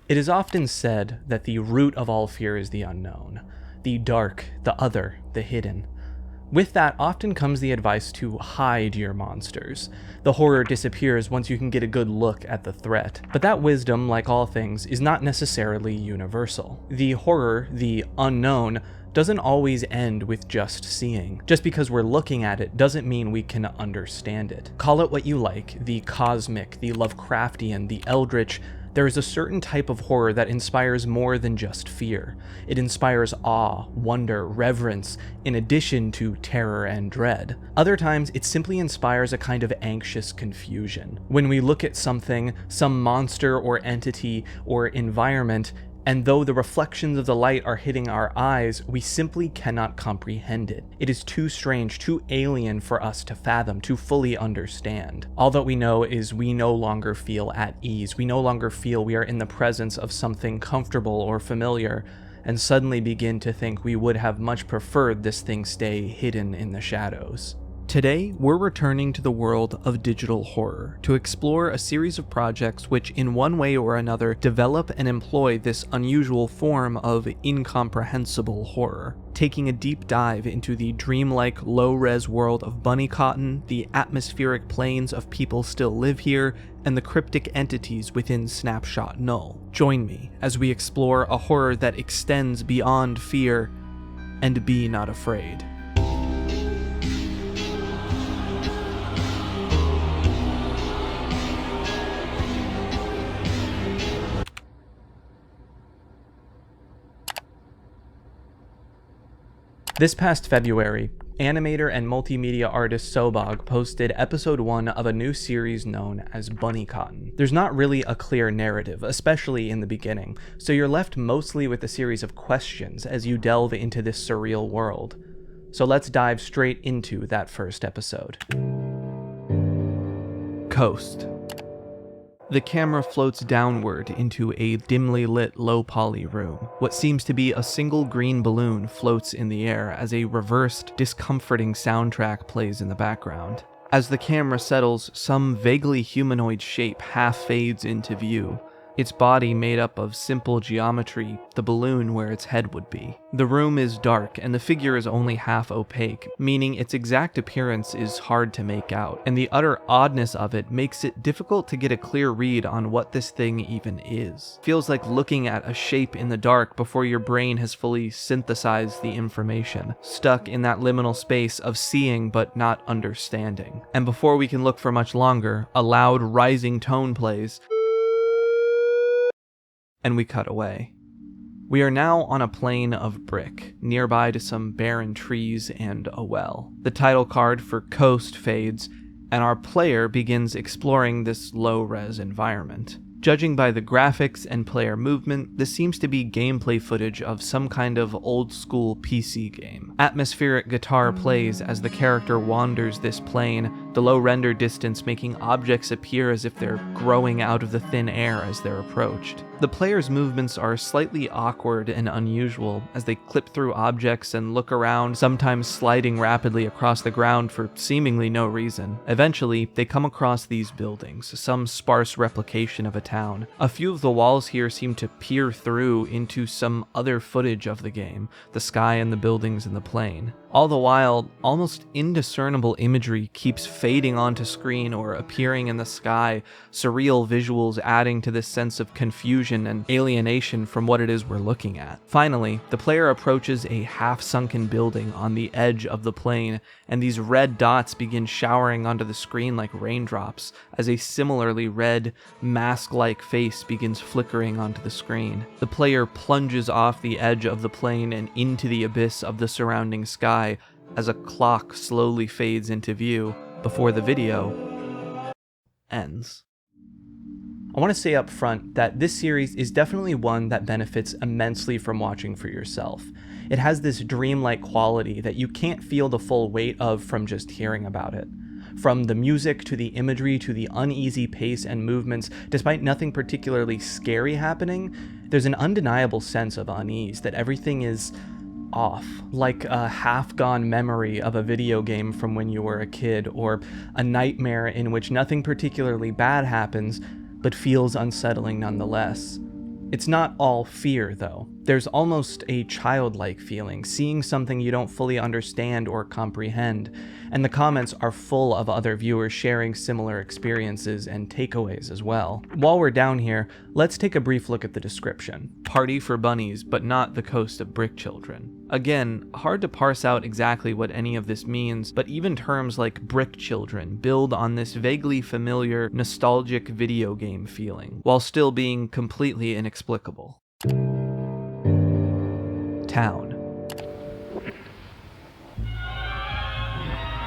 It is often said that the root of all fear is the unknown, the dark, the other, the hidden. With that often comes the advice to hide your monsters. The horror disappears once you can get a good look at the threat. But that wisdom, like all things, is not necessarily universal. The horror, the unknown, doesn't always end with just seeing. Just because we're looking at it doesn't mean we can understand it. Call it what you like, the cosmic, the Lovecraftian, the eldritch. There is a certain type of horror that inspires more than just fear. It inspires awe, wonder, reverence, in addition to terror and dread. Other times, it simply inspires a kind of anxious confusion. When we look at something, some monster or entity or environment, and though the reflections of the light are hitting our eyes, we simply cannot comprehend it. It is too strange, too alien for us to fathom, to fully understand. All that we know is we no longer feel at ease. We no longer feel we are in the presence of something comfortable or familiar, and suddenly begin to think we would have much preferred this thing stay hidden in the shadows. Today, we're returning to the world of digital horror to explore a series of projects which, in one way or another, develop and employ this unusual form of incomprehensible horror. Taking a deep dive into the dreamlike, low-res world of Bunny Cotton, the atmospheric planes of People Still Live Here, and the cryptic entities within Snapshot Null. Join me as we explore a horror that extends beyond fear, and be not afraid. This past February, animator and multimedia artist Sobog posted episode 1 of a new series known as Bunny Cotton. There's not really a clear narrative, especially in the beginning, so you're left mostly with a series of questions as you delve into this surreal world. So let's dive straight into that first episode. Coast. The camera floats downward into a dimly lit low-poly room. What seems to be a single green balloon floats in the air as a reversed, discomforting soundtrack plays in the background. As the camera settles, some vaguely humanoid shape half fades into view. Its body made up of simple geometry, the balloon where its head would be. The room is dark, and the figure is only half opaque, meaning its exact appearance is hard to make out, and the utter oddness of it makes it difficult to get a clear read on what this thing even is. Feels like looking at a shape in the dark before your brain has fully synthesized the information, stuck in that liminal space of seeing but not understanding. And before we can look for much longer, a loud rising tone plays, and we cut away. We are now on a plain of brick, nearby to some barren trees and a well. The title card for Coast fades, and our player begins exploring this low-res environment. Judging by the graphics and player movement, this seems to be gameplay footage of some kind of old-school PC game. Atmospheric guitar plays as the character wanders this plane, the low render distance making objects appear as if they're growing out of the thin air as they're approached. The player's movements are slightly awkward and unusual as they clip through objects and look around, sometimes sliding rapidly across the ground for seemingly no reason. Eventually, they come across these buildings, some sparse replication of a town. A few of the walls here seem to peer through into some other footage of the game, the sky and the buildings and the plain. All the while, almost indiscernible imagery keeps fading onto screen or appearing in the sky, surreal visuals adding to this sense of confusion and alienation from what it is we're looking at. Finally, the player approaches a half-sunken building on the edge of the plain, and these red dots begin showering onto the screen like raindrops, as a similarly red, mask-like face begins flickering onto the screen. The player plunges off the edge of the plane and into the abyss of the surrounding sky, as a clock slowly fades into view before the video ends. I want to say up front that this series is definitely one that benefits immensely from watching for yourself. It has this dreamlike quality that you can't feel the full weight of from just hearing about it. From the music to the imagery to the uneasy pace and movements, despite nothing particularly scary happening, there's an undeniable sense of unease, that everything is off, like a half-gone memory of a video game from when you were a kid, or a nightmare in which nothing particularly bad happens, but feels unsettling nonetheless. It's not all fear, though. There's almost a childlike feeling, seeing something you don't fully understand or comprehend, and the comments are full of other viewers sharing similar experiences and takeaways as well. While we're down here, let's take a brief look at the description. Party for bunnies, but not the coast of brick children. Again, hard to parse out exactly what any of this means, but even terms like brick children build on this vaguely familiar, nostalgic video game feeling, while still being completely inexplicable. Town.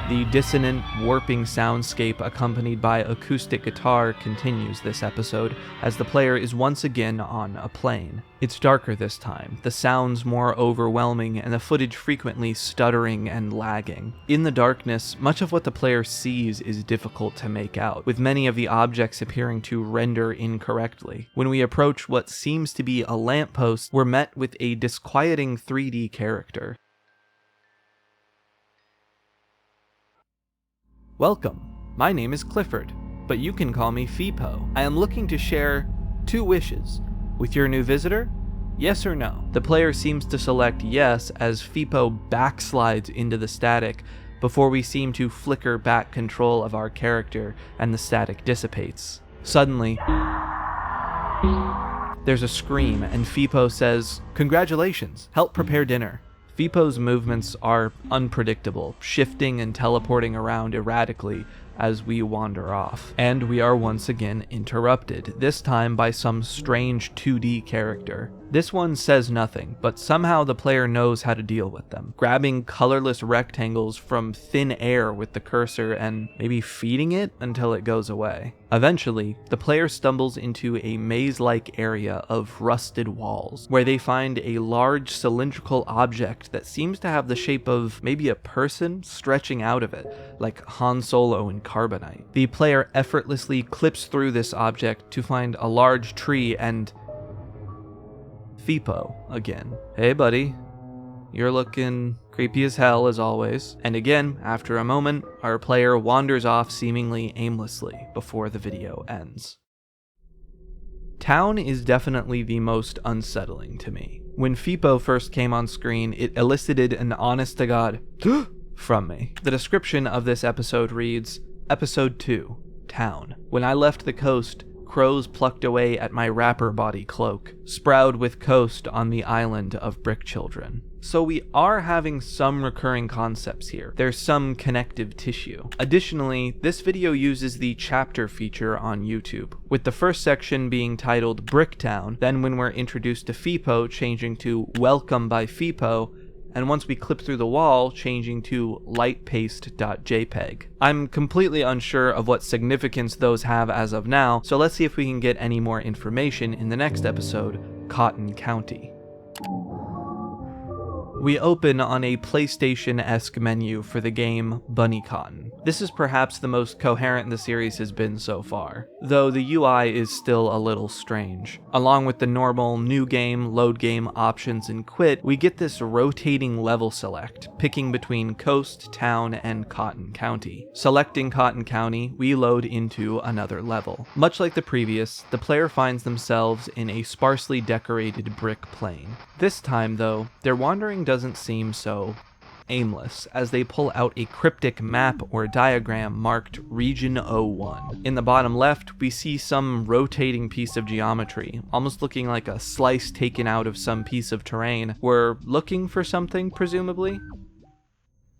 The dissonant, warping soundscape accompanied by acoustic guitar continues this episode as the player is once again on a plane. It's darker this time, the sounds more overwhelming, and the footage frequently stuttering and lagging. In the darkness, much of what the player sees is difficult to make out, with many of the objects appearing to render incorrectly. When we approach what seems to be a lamppost, we're met with a disquieting 3D character. Welcome, my name is Clifford, but you can call me Fipo. I am looking to share 2 wishes. With your new visitor? Yes or no? The player seems to select yes as Fipo backslides into the static before we seem to flicker back control of our character and the static dissipates. Suddenly, there's a scream and Fipo says, "Congratulations, help prepare dinner." Fipo's movements are unpredictable, shifting and teleporting around erratically as we wander off. And we are once again interrupted, this time by some strange 2D character. This one says nothing, but somehow the player knows how to deal with them, grabbing colorless rectangles from thin air with the cursor and maybe feeding it until it goes away. Eventually, the player stumbles into a maze-like area of rusted walls, where they find a large cylindrical object that seems to have the shape of maybe a person stretching out of it, like Han Solo in Carbonite. The player effortlessly clips through this object to find a large tree and Fipo again. "Hey buddy, you're looking creepy as hell as always." And again, after a moment, our player wanders off seemingly aimlessly before the video ends. Town is definitely the most unsettling to me. When Fipo first came on screen, it elicited an honest-to-God from me. The description of this episode reads, Episode 2, Town. When I left the coast, crows plucked away at my wrapper body cloak, sprout with coast on the island of brick children. So we are having some recurring concepts here. There's some connective tissue. Additionally, this video uses the chapter feature on YouTube, with the first section being titled Bricktown, then when we're introduced to Fipo changing to Welcome by Fipo, and once we clip through the wall, changing to lightpaste.jpg. I'm completely unsure of what significance those have as of now, so let's see if we can get any more information in the next episode, Cotton County. We open on a PlayStation-esque menu for the game Bunny Cotton. This is perhaps the most coherent the series has been so far, though the UI is still a little strange. Along with the normal new game, load game options and quit, we get this rotating level select, picking between Coast, Town, and Cotton County. Selecting Cotton County, we load into another level. Much like the previous, the player finds themselves in a sparsely decorated brick plain. This time, though, their wandering doesn't seem so aimless, as they pull out a cryptic map or diagram marked Region 01. In the bottom left, we see some rotating piece of geometry, almost looking like a slice taken out of some piece of terrain. We're looking for something, presumably?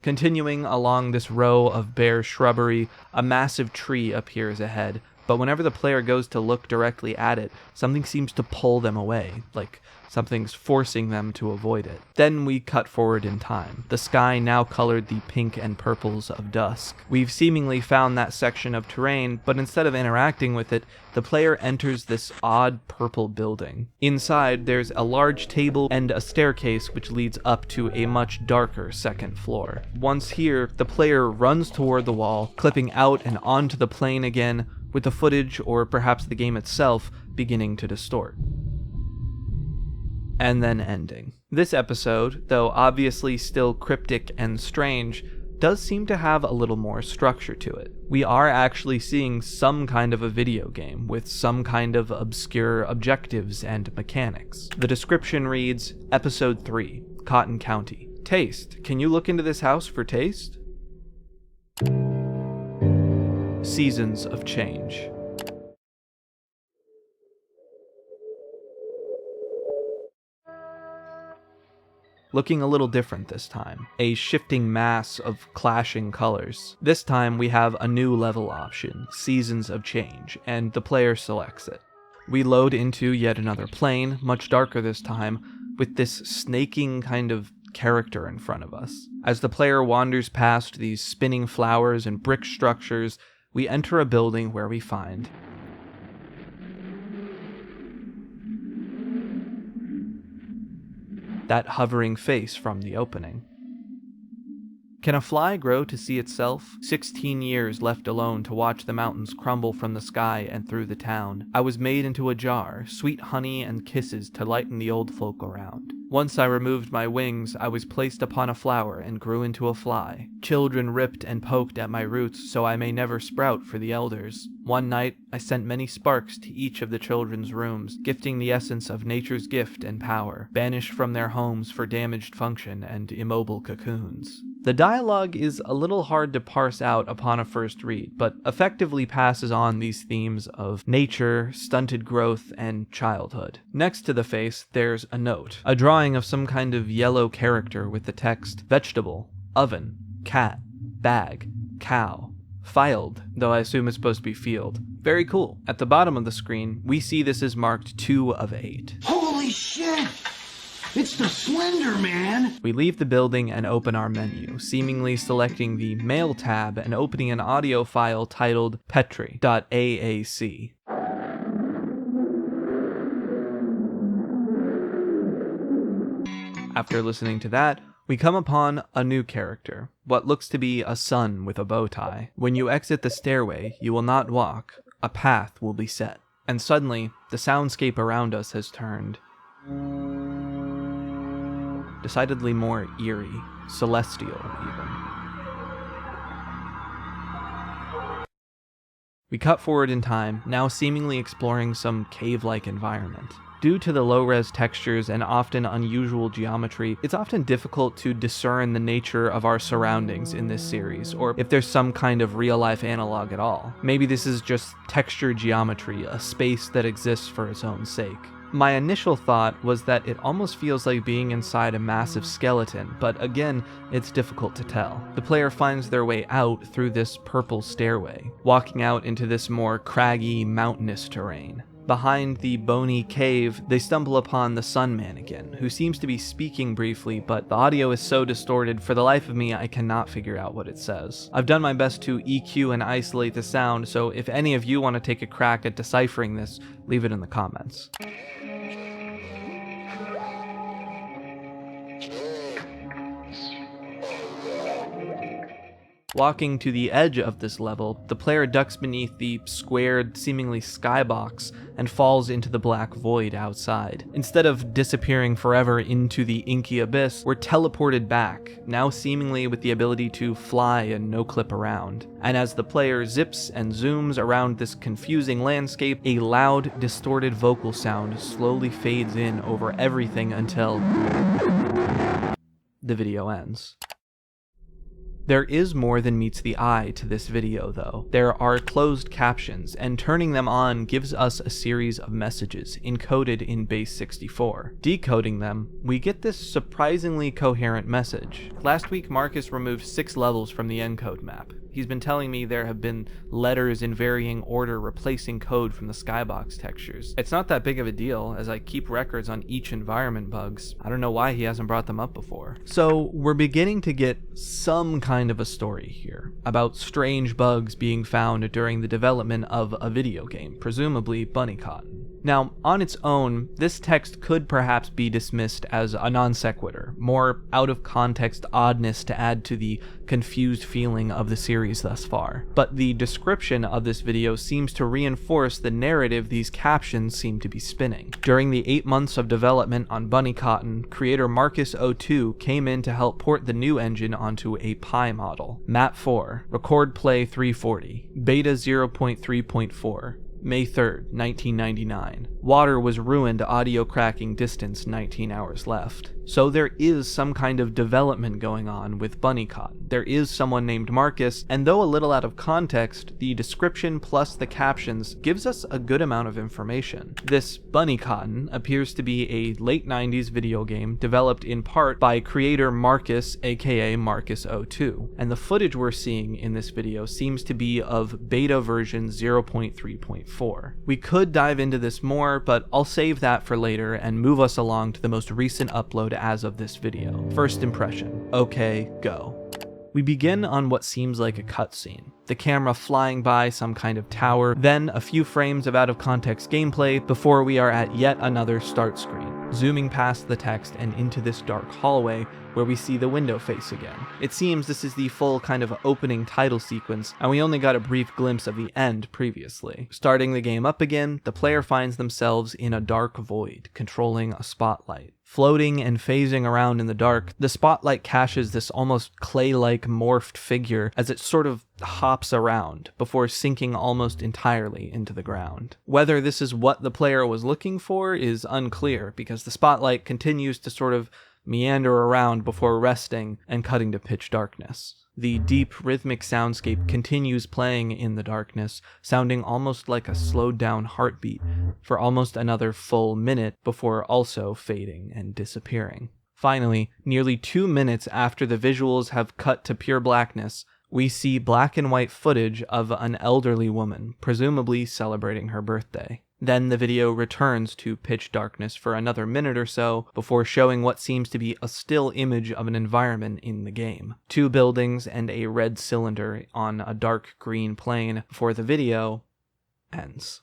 Continuing along this row of bare shrubbery, a massive tree appears ahead, but whenever the player goes to look directly at it, something seems to pull them away, like something's forcing them to avoid it. Then we cut forward in time, the sky now colored the pink and purples of dusk. We've seemingly found that section of terrain, but instead of interacting with it, the player enters this odd purple building. Inside, there's a large table and a staircase which leads up to a much darker second floor. Once here, the player runs toward the wall, clipping out and onto the plane again, with the footage, or perhaps the game itself, beginning to distort. And then ending. This episode, though obviously still cryptic and strange, does seem to have a little more structure to it. We are actually seeing some kind of a video game with some kind of obscure objectives and mechanics. The description reads, Episode 3, Cotton County. Taste. Can you look into this house for taste? Seasons of change. Looking a little different this time. A shifting mass of clashing colors. This time we have a new level option, Seasons of Change, and the player selects it. We load into yet another plane, much darker this time, with this snaking kind of character in front of us. As the player wanders past these spinning flowers and brick structures, we enter a building where we find that hovering face from the opening. Can a fly grow to see itself? 16 years left alone to watch the mountains crumble from the sky and through the town. I was made into a jar, sweet honey and kisses to lighten the old folk around. Once I removed my wings, I was placed upon a flower and grew into a fly. Children ripped and poked at my roots so I may never sprout for the elders. One night, I sent many sparks to each of the children's rooms, gifting the essence of nature's gift and power, banished from their homes for damaged function and immobile cocoons. The dialogue is a little hard to parse out upon a first read, but effectively passes on these themes of nature, stunted growth, and childhood. Next to the face, there's a note, a drawing of some kind of yellow character with the text, vegetable, oven, cat, bag, cow, filed, though I assume it's supposed to be field. Very cool. At the bottom of the screen, we see this is marked 2 of 8. Holy shit! It's the Slender Man! We leave the building and open our menu, seemingly selecting the Mail tab and opening an audio file titled Petri.aac. After listening to that, we come upon a new character, what looks to be a son with a bow tie. When you exit the stairway, you will not walk, a path will be set. And suddenly, the soundscape around us has turned decidedly more eerie, celestial even. We cut forward in time, now seemingly exploring some cave-like environment. Due to the low-res textures and often unusual geometry, it's often difficult to discern the nature of our surroundings in this series, or if there's some kind of real-life analog at all. Maybe this is just texture geometry, a space that exists for its own sake. My initial thought was that it almost feels like being inside a massive skeleton, but again, it's difficult to tell. The player finds their way out through this purple stairway, walking out into this more craggy, mountainous terrain. Behind the bony cave, they stumble upon the Sun Man again, who seems to be speaking briefly, but the audio is so distorted, for the life of me, I cannot figure out what it says. I've done my best to EQ and isolate the sound, so if any of you want to take a crack at deciphering this, leave it in the comments. Walking to the edge of this level, the player ducks beneath the squared, seemingly skybox and falls into the black void outside. Instead of disappearing forever into the inky abyss, we're teleported back, now seemingly with the ability to fly and no-clip around. And as the player zips and zooms around this confusing landscape, a loud, distorted vocal sound slowly fades in over everything until the video ends. There is more than meets the eye to this video though. There are closed captions, and turning them on gives us a series of messages encoded in base 64. Decoding them, we get this surprisingly coherent message. Last week Marcus removed 6 levels from the encode map. He's been telling me there have been letters in varying order replacing code from the skybox textures. It's not that big of a deal, as I keep records on each environment bugs. I don't know why he hasn't brought them up before. So we're beginning to get some kind of a story here, about strange bugs being found during the development of a video game, presumably Bunny Cotton. Now, on its own, this text could perhaps be dismissed as a non sequitur, more out-of-context oddness to add to the confused feeling of the series thus far. But the description of this video seems to reinforce the narrative these captions seem to be spinning. During the 8 months of development on Bunny Cotton, creator Marcus02 came in to help port the new engine onto a Pi model. Map 4, Record Play 340, Beta 0.3.4. May 3rd, 1999. Water was ruined, audio cracking, distance 19 hours left. So there is some kind of development going on with Bunny Cotton. There is someone named Marcus, and though a little out of context, the description plus the captions gives us a good amount of information. This Bunny Cotton appears to be a late 90s video game developed in part by creator Marcus, aka Marcus02, and the footage we're seeing in this video seems to be of beta version 0.3.4. We could dive into this more, but I'll save that for later and move us along to the most recent upload as of this video. First impression. Okay, go. We begin on what seems like a cutscene. The camera flying by some kind of tower, then a few frames of out-of-context gameplay before we are at yet another start screen, zooming past the text and into this dark hallway where we see the window face again. It seems this is the full kind of opening title sequence, and we only got a brief glimpse of the end previously. Starting the game up again, the player finds themselves in a dark void, controlling a spotlight. Floating and phasing around in the dark, the spotlight caches this almost clay-like morphed figure as it sort of hops around before sinking almost entirely into the ground. Whether this is what the player was looking for is unclear, because the spotlight continues to sort of meander around before resting and cutting to pitch darkness. The deep, rhythmic soundscape continues playing in the darkness, sounding almost like a slowed down heartbeat for almost another full minute before also fading and disappearing. Finally, nearly 2 minutes after the visuals have cut to pure blackness, we see black and white footage of an elderly woman, presumably celebrating her birthday. Then the video returns to pitch darkness for another minute or so before showing what seems to be a still image of an environment in the game. 2 buildings and a red cylinder on a dark green plane before the video ends.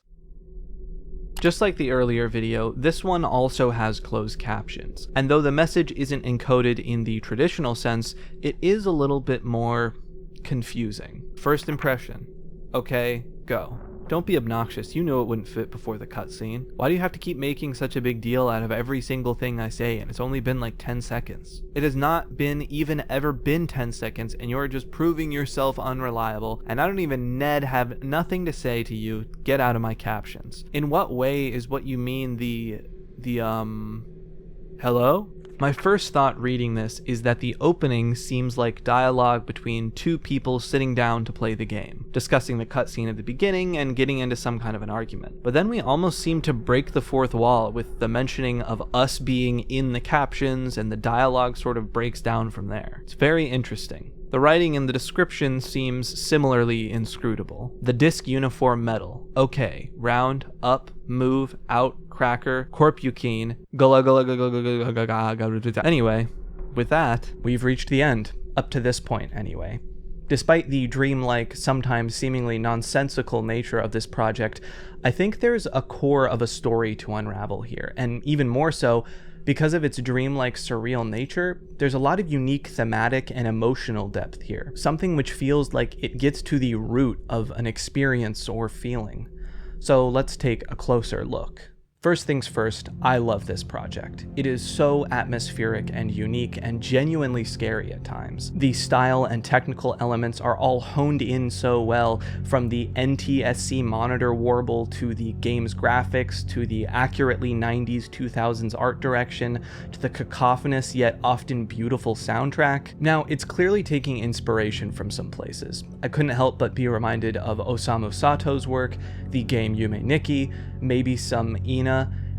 Just like the earlier video, this one also has closed captions, and though the message isn't encoded in the traditional sense, it is a little bit more confusing. First impression. Okay, go. Don't be obnoxious, you know it wouldn't fit before the cutscene. Why do you have to keep making such a big deal out of every single thing I say, and it's only been like 10 seconds? It has not even ever been 10 seconds, and you're just proving yourself unreliable, and I don't even have nothing to say to you. Get out of my captions. In what way is what you mean hello? My first thought reading this is that the opening seems like dialogue between 2 people sitting down to play the game, discussing the cutscene at the beginning and getting into some kind of an argument. But then we almost seem to break the fourth wall with the mentioning of us being in the captions, and the dialogue sort of breaks down from there. It's very interesting. The writing in the description seems similarly inscrutable. The disc uniform metal. Okay. Round, up, move, out, cracker, corpukine, gullah gullah gullah. Anyway, with that, we've reached the end. Up to this point, anyway. Despite the dreamlike, sometimes seemingly nonsensical nature of this project, I think there's a core of a story to unravel here, and even more so, because of its dreamlike surreal nature, there's a lot of unique thematic and emotional depth here, something which feels like it gets to the root of an experience or feeling. So let's take a closer look. First things first, I love this project. It is so atmospheric and unique and genuinely scary at times. The style and technical elements are all honed in so well, from the NTSC monitor warble to the game's graphics to the accurately 90s 2000s art direction to the cacophonous yet often beautiful soundtrack. Now, it's clearly taking inspiration from some places. I couldn't help but be reminded of Osamu Sato's work, the game Yume Nikki, maybe some Ina,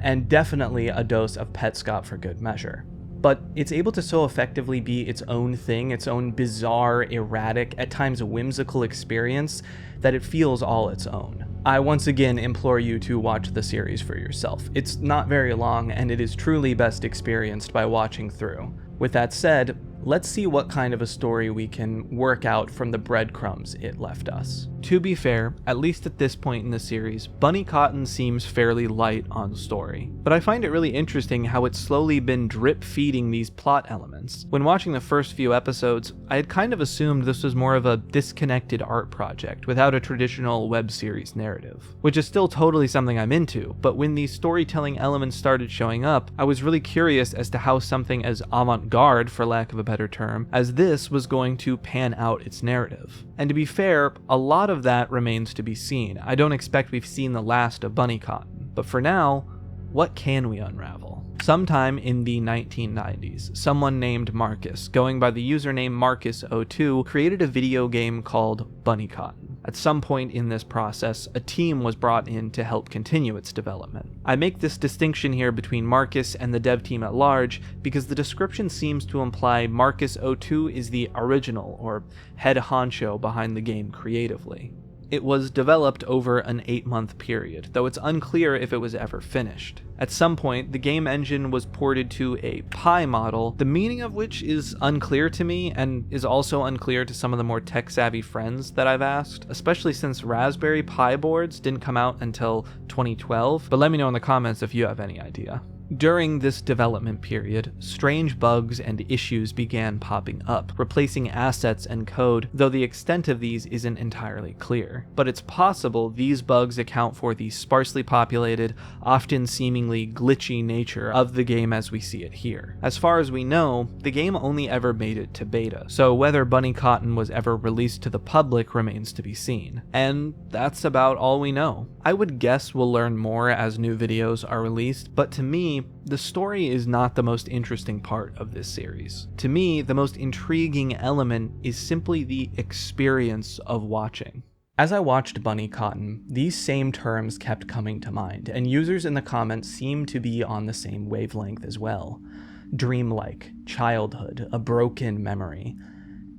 and definitely a dose of Petscop for good measure. But it's able to so effectively be its own thing, its own bizarre, erratic, at times whimsical experience, that it feels all its own. I once again implore you to watch the series for yourself. It's not very long, and it is truly best experienced by watching through. With that said, let's see what kind of a story we can work out from the breadcrumbs it left us. To be fair, at least at this point in the series, Bunny Cotton seems fairly light on story, but I find it really interesting how it's slowly been drip-feeding these plot elements. When watching the first few episodes, I had kind of assumed this was more of a disconnected art project without a traditional web series narrative, which is still totally something I'm into, but when these storytelling elements started showing up, I was really curious as to how something as avant-garde, for lack of a better term, as this was going to pan out its narrative. And to be fair, a lot of that remains to be seen. I don't expect we've seen the last of Bunny Cotton, but for now, what can we unravel? Sometime in the 1990s, someone named Marcus, going by the username Marcus02, created a video game called Bunny Cotton. At some point in this process, a team was brought in to help continue its development. I make this distinction here between Marcus and the dev team at large because the description seems to imply Marcus02 is the original or head honcho behind the game creatively. It was developed over an 8-month period, though it's unclear if it was ever finished. At some point, the game engine was ported to a Pi model, the meaning of which is unclear to me and is also unclear to some of the more tech-savvy friends that I've asked, especially since Raspberry Pi boards didn't come out until 2012, but let me know in the comments if you have any idea. During this development period, strange bugs and issues began popping up, replacing assets and code, though the extent of these isn't entirely clear. But it's possible these bugs account for the sparsely populated, often seemingly glitchy nature of the game as we see it here. As far as we know, the game only ever made it to beta, so whether Bunny Cotton was ever released to the public remains to be seen. And that's about all we know. I would guess we'll learn more as new videos are released, but to me, the story is not the most interesting part of this series. To me, the most intriguing element is simply the experience of watching. As I watched Bunny Cotton, these same terms kept coming to mind, and users in the comments seem to be on the same wavelength as well. Dreamlike, childhood, a broken memory.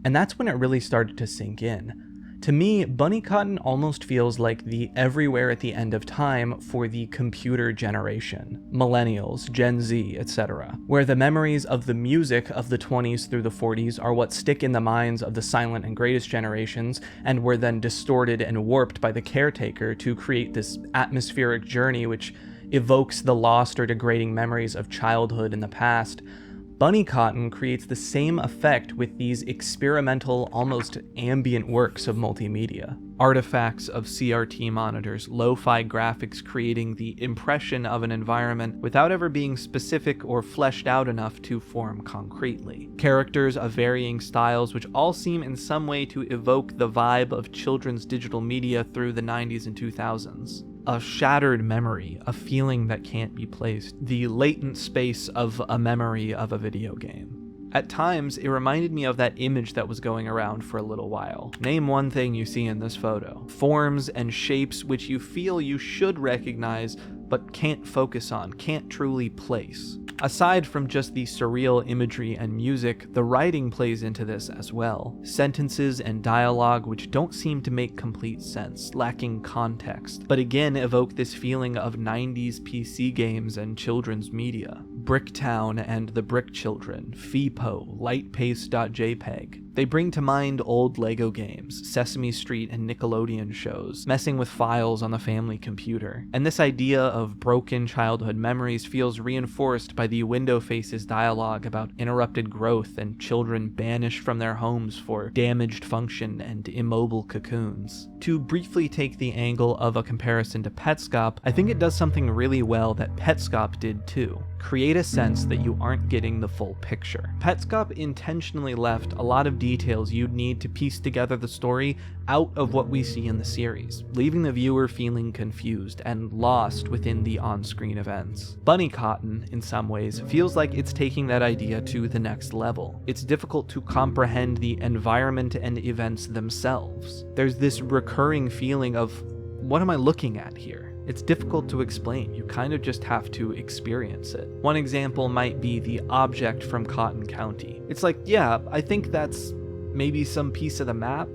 And that's when it really started to sink in. To me, Bunny Cotton almost feels like the everywhere at the end of time for the computer generation, millennials, Gen Z, etc., where the memories of the music of the 20s through the 40s are what stick in the minds of the silent and greatest generations, and were then distorted and warped by the caretaker to create this atmospheric journey which evokes the lost or degrading memories of childhood in the past. Bunny Cotton creates the same effect with these experimental, almost ambient works of multimedia. Artifacts of CRT monitors, lo-fi graphics creating the impression of an environment without ever being specific or fleshed out enough to form concretely. Characters of varying styles which all seem in some way to evoke the vibe of children's digital media through the 90s and 2000s. A shattered memory, a feeling that can't be placed, the latent space of a memory of a video game. At times, it reminded me of that image that was going around for a little while. Name one thing you see in this photo. Forms and shapes which you feel you should recognize, but can't focus on, can't truly place. Aside from just the surreal imagery and music, the writing plays into this as well. Sentences and dialogue which don't seem to make complete sense, lacking context, but again evoke this feeling of 90s PC games and children's media. Bricktown and the Brick Children, FIPO, Lightpace.jpg. They bring to mind old Lego games, Sesame Street and Nickelodeon shows, messing with files on the family computer. And this idea of broken childhood memories feels reinforced by the Window Faces dialogue about interrupted growth and children banished from their homes for damaged function and immobile cocoons. To briefly take the angle of a comparison to Petscop, I think it does something really well that Petscop did too. Create a sense that you aren't getting the full picture. Petscop intentionally left a lot of details you'd need to piece together the story out of what we see in the series, leaving the viewer feeling confused and lost within the on-screen events. Bunny Cotton, in some ways, feels like it's taking that idea to the next level. It's difficult to comprehend the environment and events themselves. There's this recurring feeling of, what am I looking at here? It's difficult to explain, you kind of just have to experience it. One example might be the object from Cotton County. It's like, yeah, I think that's maybe some piece of the map,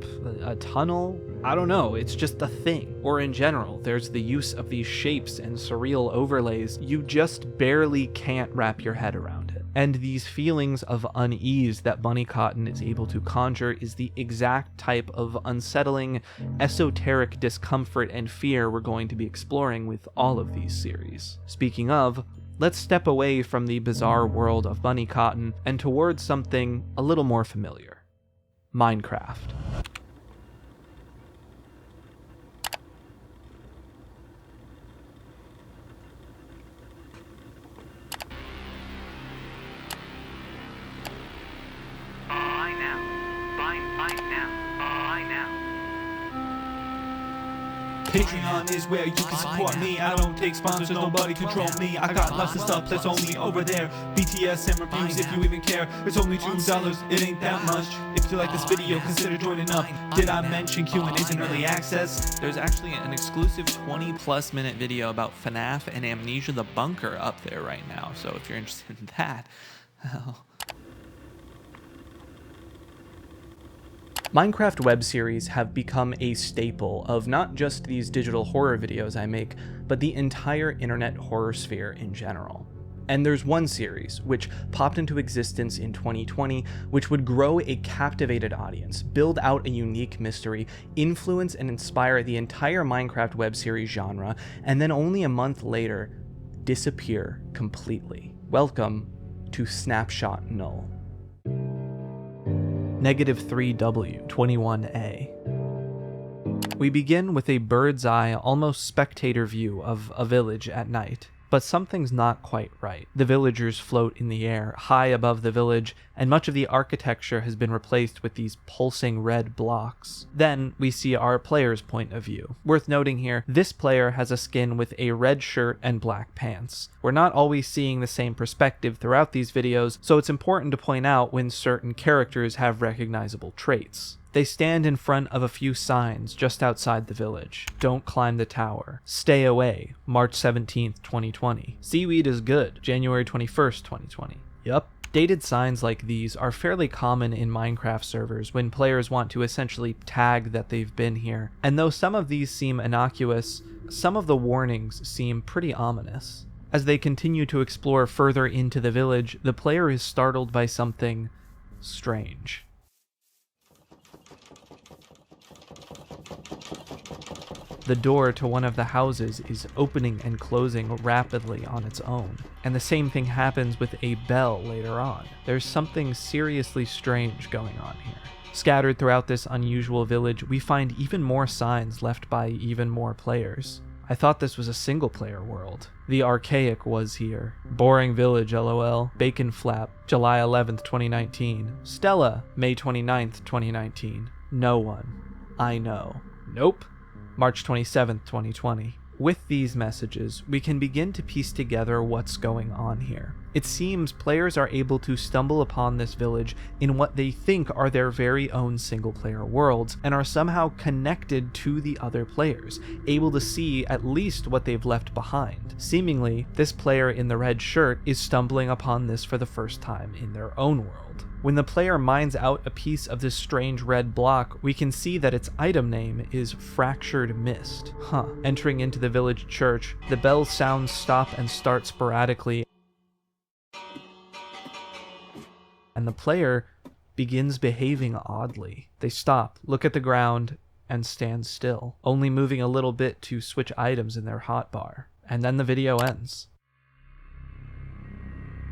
a tunnel, I don't know, it's just a thing. Or in general, there's the use of these shapes and surreal overlays, you just barely can't wrap your head around it. And these feelings of unease that Bunny Cotton is able to conjure is the exact type of unsettling, esoteric discomfort and fear we're going to be exploring with all of these series. Speaking of, let's step away from the bizarre world of Bunny Cotton and towards something a little more familiar. Minecraft. Patreon is where you can support me. I don't take sponsors, nobody control me. I got lots of stuff that's only over there. BTS and reviews if you even care. It's only $2, it ain't that much. If you like this video, consider joining up. Did I mention Q&A's in early access? There's actually an exclusive 20+ minute video about FNAF and Amnesia the Bunker up there right now. So if you're interested in that, well... Minecraft web series have become a staple of not just these digital horror videos I make, but the entire internet horror sphere in general. And there's one series, which popped into existence in 2020, which would grow a captivated audience, build out a unique mystery, influence and inspire the entire Minecraft web series genre, and then only a month later, disappear completely. Welcome to Snapshot Null. -3W21A. We begin with a bird's eye, almost spectator view of a village at night. But something's not quite right. The villagers float in the air, high above the village, and much of the architecture has been replaced with these pulsing red blocks. Then we see our player's point of view. Worth noting here, this player has a skin with a red shirt and black pants. We're not always seeing the same perspective throughout these videos, so it's important to point out when certain characters have recognizable traits. They stand in front of a few signs just outside the village. Don't climb the tower. Stay away. March 17th, 2020. Seaweed is good. January 21st, 2020. Yup. Dated signs like these are fairly common in Minecraft servers when players want to essentially tag that they've been here. And though some of these seem innocuous, some of the warnings seem pretty ominous. As they continue to explore further into the village, the player is startled by something strange. The door to one of the houses is opening and closing rapidly on its own, and the same thing happens with a bell later on. There's something seriously strange going on here. Scattered throughout this unusual village, we find even more signs left by even more players. I thought this was a single-player world. The Archaic was here. Boring Village, LOL. Bacon Flap, July 11th, 2019. Stella, May 29th, 2019. No one. I know. Nope. March 27th, 2020. With these messages, we can begin to piece together what's going on here. It seems players are able to stumble upon this village in what they think are their very own single-player worlds, and are somehow connected to the other players, able to see at least what they've left behind. Seemingly, this player in the red shirt is stumbling upon this for the first time in their own world. When the player mines out a piece of this strange red block, we can see that its item name is Fractured Mist. Entering into the village church, the bell sounds stop and start sporadically, and the player begins behaving oddly. They stop, look at the ground, and stand still, only moving a little bit to switch items in their hotbar. And then the video ends.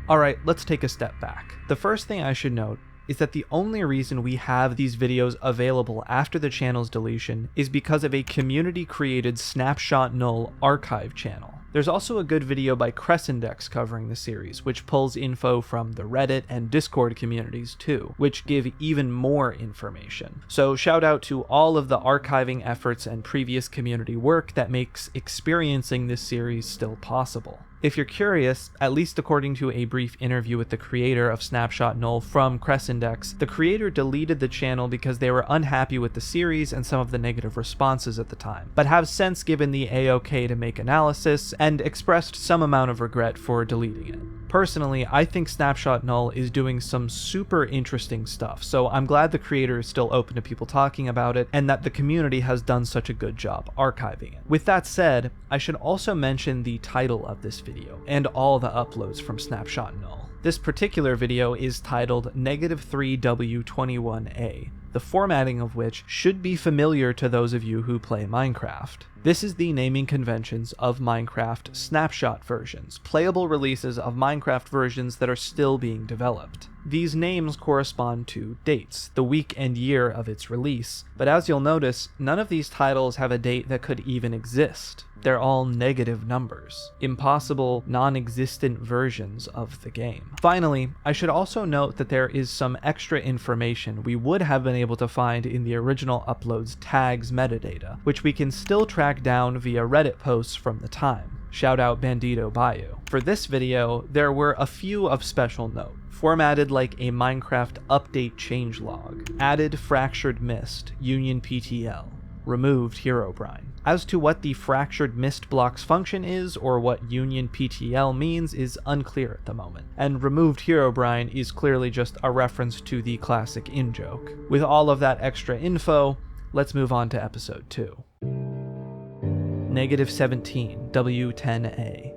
Alright, let's take a step back. The first thing I should note is that the only reason we have these videos available after the channel's deletion is because of a community-created Snapshot Null archive channel. There's also a good video by Crescendex covering the series, which pulls info from the Reddit and Discord communities too, which give even more information. So shout out to all of the archiving efforts and previous community work that makes experiencing this series still possible. If you're curious, at least according to a brief interview with the creator of Snapshot Null from Crescendex, the creator deleted the channel because they were unhappy with the series and some of the negative responses at the time, but have since given the A-OK to make analysis and expressed some amount of regret for deleting it. Personally, I think Snapshot Null is doing some super interesting stuff, so I'm glad the creator is still open to people talking about it, and that the community has done such a good job archiving it. With that said, I should also mention the title of this video, and all the uploads from Snapshot Null. This particular video is titled -3W21A, the formatting of which should be familiar to those of you who play Minecraft. This is the naming conventions of Minecraft snapshot versions, playable releases of Minecraft versions that are still being developed. These names correspond to dates, the week and year of its release, but as you'll notice, none of these titles have a date that could even exist. They're all negative numbers, impossible, non-existent versions of the game. Finally, I should also note that there is some extra information we would have been able to find in the original upload's tags metadata, which we can still track down via Reddit posts from the time. Shout out Bandito Bayou. For this video, there were a few of special note. Formatted like a Minecraft update changelog. Added Fractured Mist, Union PTL. Removed Herobrine. As to what the Fractured Mist block's function is, or what Union PTL means, is unclear at the moment, and Removed Herobrine is clearly just a reference to the classic in-joke. With all of that extra info, let's move on to episode 2. -17, W10A.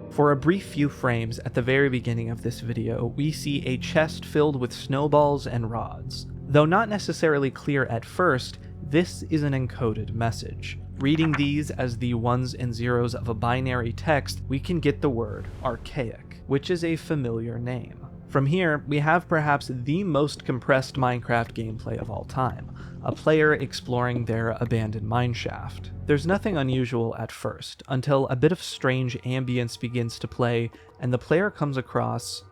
For a brief few frames at the very beginning of this video, we see a chest filled with snowballs and rods. Though not necessarily clear at first, this is an encoded message. Reading these as the ones and zeros of a binary text, we can get the word archaic, which is a familiar name. From here, we have perhaps the most compressed Minecraft gameplay of all time, a player exploring their abandoned mineshaft. There's nothing unusual at first, until a bit of strange ambience begins to play, and the player comes across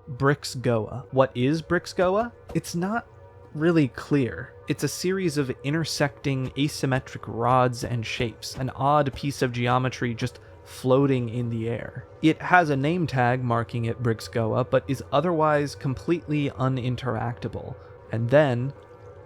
Bricks Goa. What is Bricks Goa? It's not really clear. It's a series of intersecting asymmetric rods and shapes, an odd piece of geometry just floating in the air. It has a name tag marking it Bricks Goa, but is otherwise completely uninteractable. And then,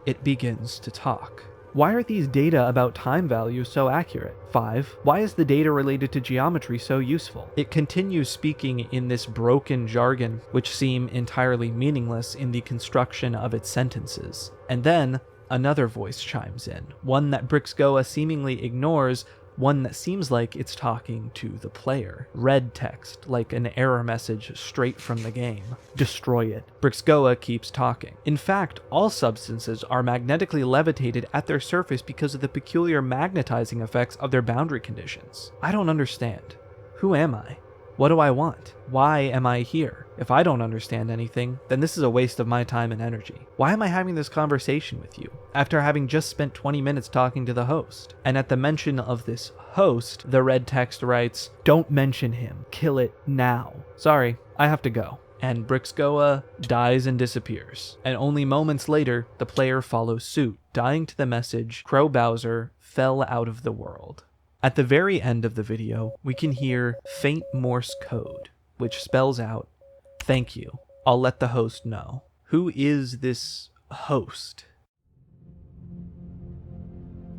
it begins to talk. Why are these data about time values so accurate? 5. Why is the data related to geometry so useful? It continues speaking in this broken jargon, which seem entirely meaningless in the construction of its sentences. And then, another voice chimes in, one that Bricks Goa seemingly ignores, one that seems like it's talking to the player. Red text, like an error message straight from the game. Destroy it. Bricks Goa keeps talking. In fact, all substances are magnetically levitated at their surface because of the peculiar magnetizing effects of their boundary conditions. I don't understand. Who am I? What do I want? Why am I here? If I don't understand anything, then this is a waste of my time and energy. Why am I having this conversation with you, after having just spent 20 minutes talking to the host? And at the mention of this host, the red text writes, "Don't mention him. Kill it now. Sorry, I have to go." And Bricks Goa dies and disappears. And only moments later, the player follows suit, dying to the message, "Crow Bowser fell out of the world." At the very end of the video, we can hear faint Morse code, which spells out, "Thank you. I'll let the host know." Who is this host?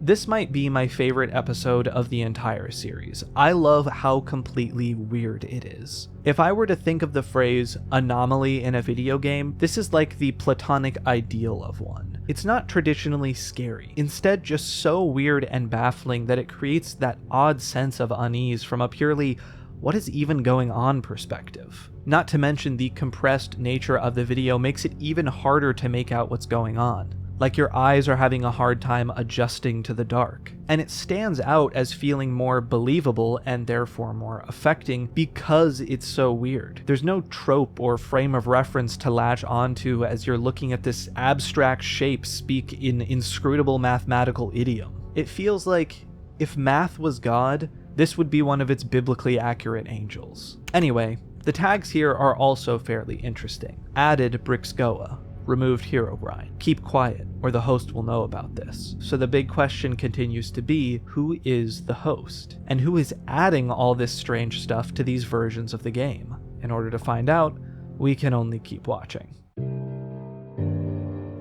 This might be my favorite episode of the entire series. I love how completely weird it is. If I were to think of the phrase anomaly in a video game, this is like the platonic ideal of one. It's not traditionally scary, instead just so weird and baffling that it creates that odd sense of unease from a purely what is even going on perspective. Not to mention the compressed nature of the video makes it even harder to make out what's going on. Like your eyes are having a hard time adjusting to the dark. And it stands out as feeling more believable and therefore more affecting because it's so weird. There's no trope or frame of reference to latch onto as you're looking at this abstract shape speak in inscrutable mathematical idiom. It feels like if math was God, this would be one of its biblically accurate angels. Anyway, the tags here are also fairly interesting. Added Bricks Goa. Removed Herobrine. Keep quiet, or the host will know about this. So the big question continues to be, who is the host? And who is adding all this strange stuff to these versions of the game? In order to find out, we can only keep watching.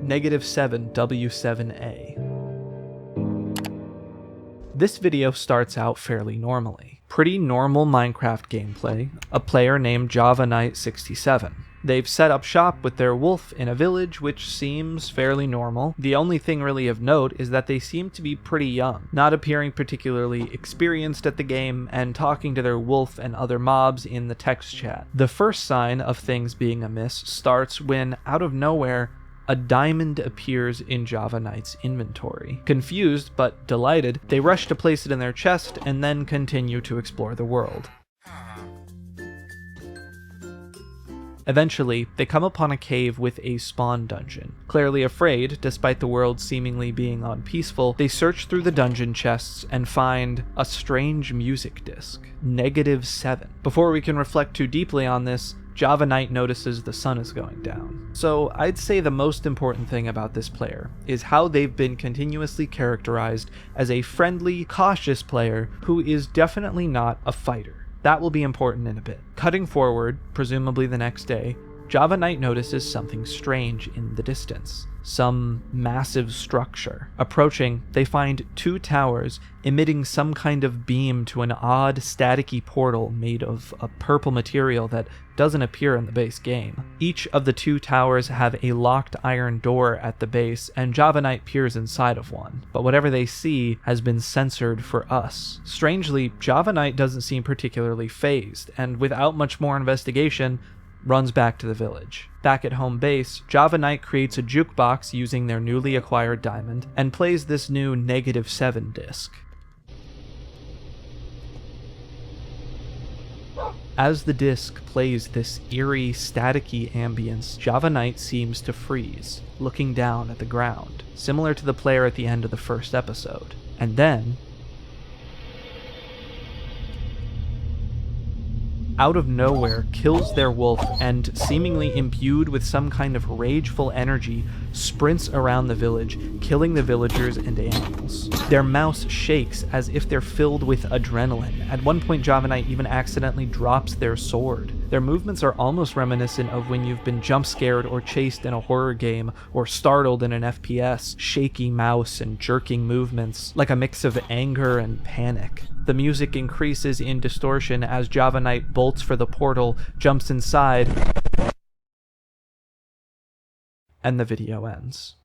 -7 W7A. This video starts out fairly normally. Pretty normal Minecraft gameplay, a player named Java Knight 67. They've set up shop with their wolf in a village, which seems fairly normal. The only thing really of note is that they seem to be pretty young, not appearing particularly experienced at the game, and talking to their wolf and other mobs in the text chat. The first sign of things being amiss starts when, out of nowhere, a diamond appears in Java Knight's inventory. Confused but delighted, they rush to place it in their chest and then continue to explore the world. Eventually, they come upon a cave with a spawn dungeon. Clearly afraid, despite the world seemingly being unpeaceful, they search through the dungeon chests and find a strange music disc, -7. Before we can reflect too deeply on this, Java Knight notices the sun is going down. So I'd say the most important thing about this player is how they've been continuously characterized as a friendly, cautious player who is definitely not a fighter. That will be important in a bit. Cutting forward, presumably the next day, Java Knight notices something strange in the distance. Some massive structure. Approaching, they find 2 towers emitting some kind of beam to an odd, staticky portal made of a purple material that doesn't appear in the base game. Each of the 2 towers have a locked iron door at the base, and Java Knight peers inside of one. But whatever they see has been censored for us. Strangely, Java Knight doesn't seem particularly fazed, and without much more investigation, runs back to the village. Back at home base, Java Knight creates a jukebox using their newly acquired diamond, and plays this new -7 disc. As the disc plays this eerie, staticky ambience, Java Knight seems to freeze, looking down at the ground, similar to the player at the end of the first episode. And then, out of nowhere, kills their wolf and, seemingly imbued with some kind of rageful energy, sprints around the village, killing the villagers and animals. Their mouse shakes as if they're filled with adrenaline. At one point, Java Knight even accidentally drops their sword. Their movements are almost reminiscent of when you've been jump scared or chased in a horror game, or startled in an FPS. Shaky mouse and jerking movements, like a mix of anger and panic. The music increases in distortion as Java Knight bolts for the portal, jumps inside, and the video ends.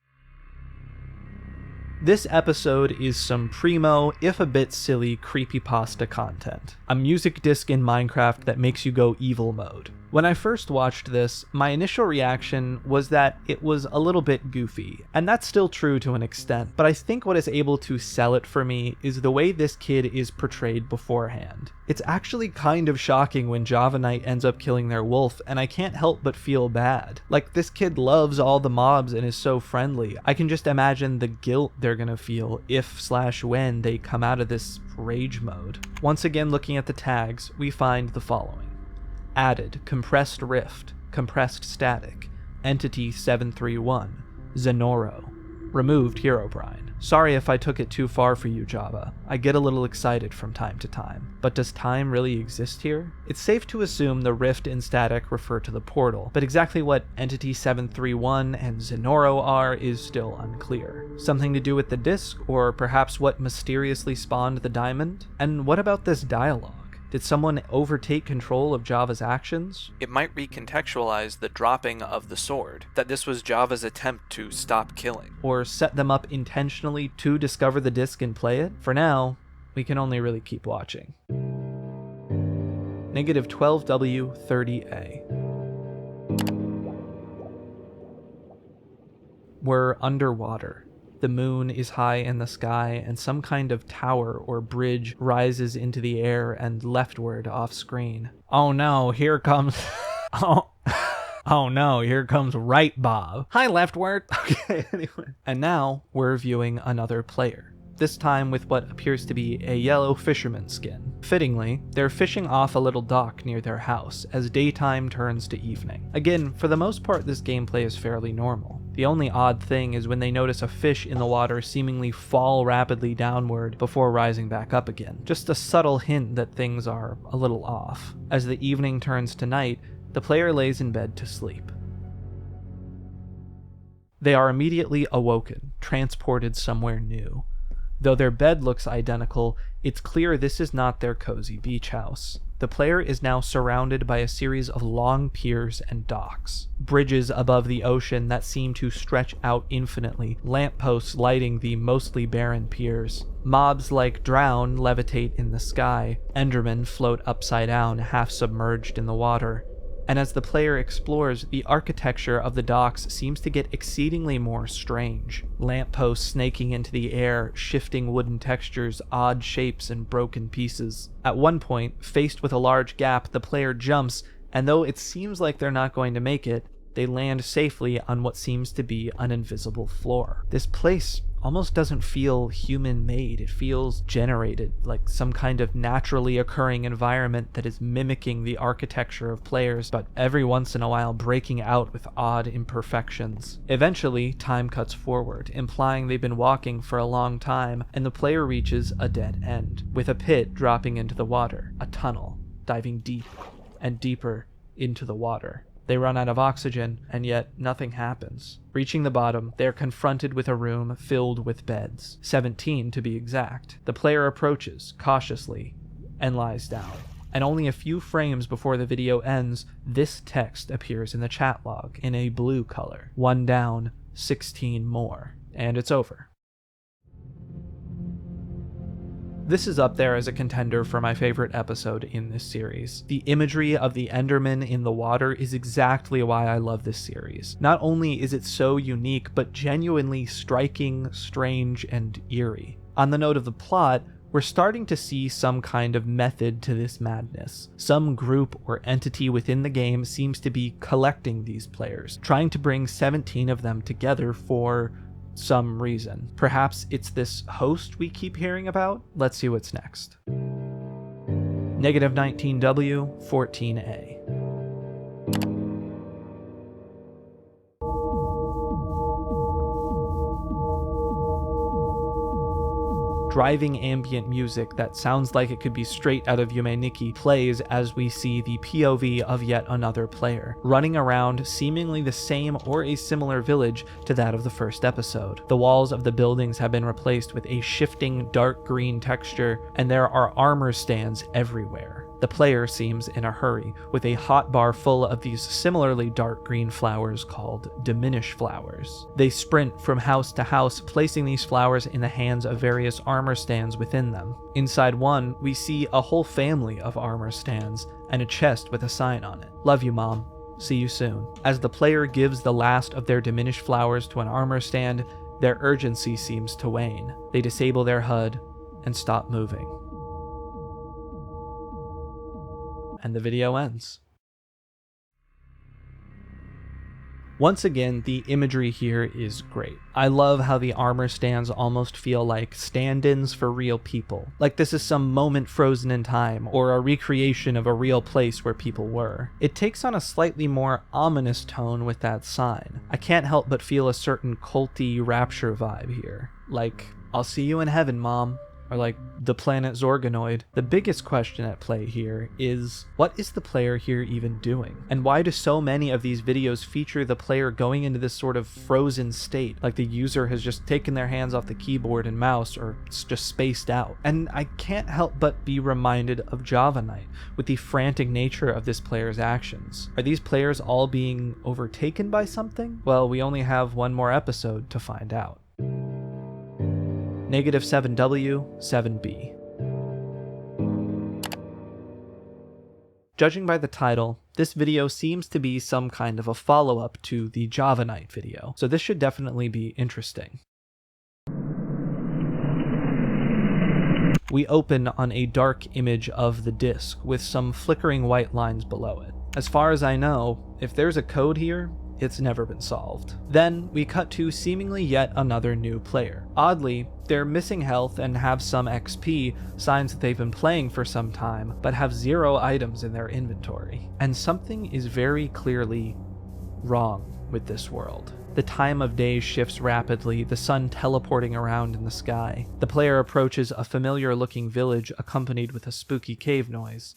This episode is some primo, if a bit silly, creepypasta content. A music disc in Minecraft that makes you go evil mode. When I first watched this, my initial reaction was that it was a little bit goofy, and that's still true to an extent, but I think what is able to sell it for me is the way this kid is portrayed beforehand. It's actually kind of shocking when Java Knight ends up killing their wolf, and I can't help but feel bad. Like, this kid loves all the mobs and is so friendly. I can just imagine the guilt they're gonna feel if/when they come out of this rage mode. Once again, looking at the tags, we find the following. Added, compressed rift, compressed static, entity 731, Zenoro, removed Herobrine. Sorry if I took it too far for you, Java. I get a little excited from time to time. But does time really exist here? It's safe to assume the rift and static refer to the portal, but exactly what entity 731 and Zenoro are is still unclear. Something to do with the disc, or perhaps what mysteriously spawned the diamond? And what about this dialogue? Did someone overtake control of Java's actions? It might recontextualize the dropping of the sword, that this was Java's attempt to stop killing, or set them up intentionally to discover the disc and play it. For now, we can only really keep watching. -12W30A. We're underwater. The moon is high in the sky, and some kind of tower or bridge rises into the air and leftward off screen. Oh no, here comes... oh no, here comes Right Bob. Hi, leftward. Okay, anyway. And now, we're viewing another player. This time with what appears to be a yellow fisherman skin. Fittingly, they're fishing off a little dock near their house as daytime turns to evening. Again, for the most part, this gameplay is fairly normal. The only odd thing is when they notice a fish in the water seemingly fall rapidly downward before rising back up again. Just a subtle hint that things are a little off. As the evening turns to night, the player lays in bed to sleep. They are immediately awoken, transported somewhere new. Though their bed looks identical, it's clear this is not their cozy beach house. The player is now surrounded by a series of long piers and docks, bridges above the ocean that seem to stretch out infinitely, lampposts lighting the mostly barren piers. Mobs like drown levitate in the sky, endermen float upside down, half submerged in the water. And as the player explores, the architecture of the docks seems to get exceedingly more strange. Lampposts snaking into the air, shifting wooden textures, odd shapes, and broken pieces. At one point, faced with a large gap, the player jumps, and though it seems like they're not going to make it, they land safely on what seems to be an invisible floor. This place almost doesn't feel human-made. It feels generated, like some kind of naturally occurring environment that is mimicking the architecture of players, but every once in a while breaking out with odd imperfections. Eventually, time cuts forward, implying they've been walking for a long time, and the player reaches a dead end, with a pit dropping into the water, a tunnel, diving deep and deeper into the water. They run out of oxygen, and yet nothing happens. Reaching the bottom, they are confronted with a room filled with beds, 17 to be exact. The player approaches, cautiously, and lies down. And only a few frames before the video ends, this text appears in the chat log in a blue color. 1 down, 16 more. And it's over. This is up there as a contender for my favorite episode in this series. The imagery of the Enderman in the water is exactly why I love this series. Not only is it so unique, but genuinely striking, strange, and eerie. On the note of the plot, we're starting to see some kind of method to this madness. Some group or entity within the game seems to be collecting these players, trying to bring 17 of them together for some reason. Perhaps it's this host we keep hearing about? Let's see what's next. -19W, 14A. Driving ambient music that sounds like it could be straight out of Yume Nikki plays as we see the POV of yet another player, running around seemingly the same or a similar village to that of the first episode. The walls of the buildings have been replaced with a shifting dark green texture, and there are armor stands everywhere. The player seems in a hurry, with a hotbar full of these similarly dark green flowers called diminish flowers. They sprint from house to house, placing these flowers in the hands of various armor stands within them. Inside one, we see a whole family of armor stands, and a chest with a sign on it. Love you, Mom. See you soon. As the player gives the last of their diminished flowers to an armor stand, their urgency seems to wane. They disable their HUD and stop moving. And the video ends. Once again, the imagery here is great. I love how the armor stands almost feel like stand-ins for real people. Like this is some moment frozen in time, or a recreation of a real place where people were. It takes on a slightly more ominous tone with that sign. I can't help but feel a certain culty rapture vibe here. Like, I'll see you in heaven, Mom. Or like the planet Zorgonoid. The biggest question at play here is, what is the player here even doing? And why do so many of these videos feature the player going into this sort of frozen state, like the user has just taken their hands off the keyboard and mouse, or it's just spaced out? And I can't help but be reminded of Java Knight, with the frantic nature of this player's actions. Are these players all being overtaken by something? Well, we only have one more episode to find out. -7W, 7B. Judging by the title, this video seems to be some kind of a follow-up to the Java Knight video, so this should definitely be interesting. We open on a dark image of the disk with some flickering white lines below it. As far as I know, if there's a code here, it's never been solved. Then we cut to seemingly yet another new player. Oddly, they're missing health and have some XP, signs that they've been playing for some time, but have 0 items in their inventory. And something is very clearly wrong with this world. The time of day shifts rapidly, the sun teleporting around in the sky. The player approaches a familiar-looking village accompanied with a spooky cave noise.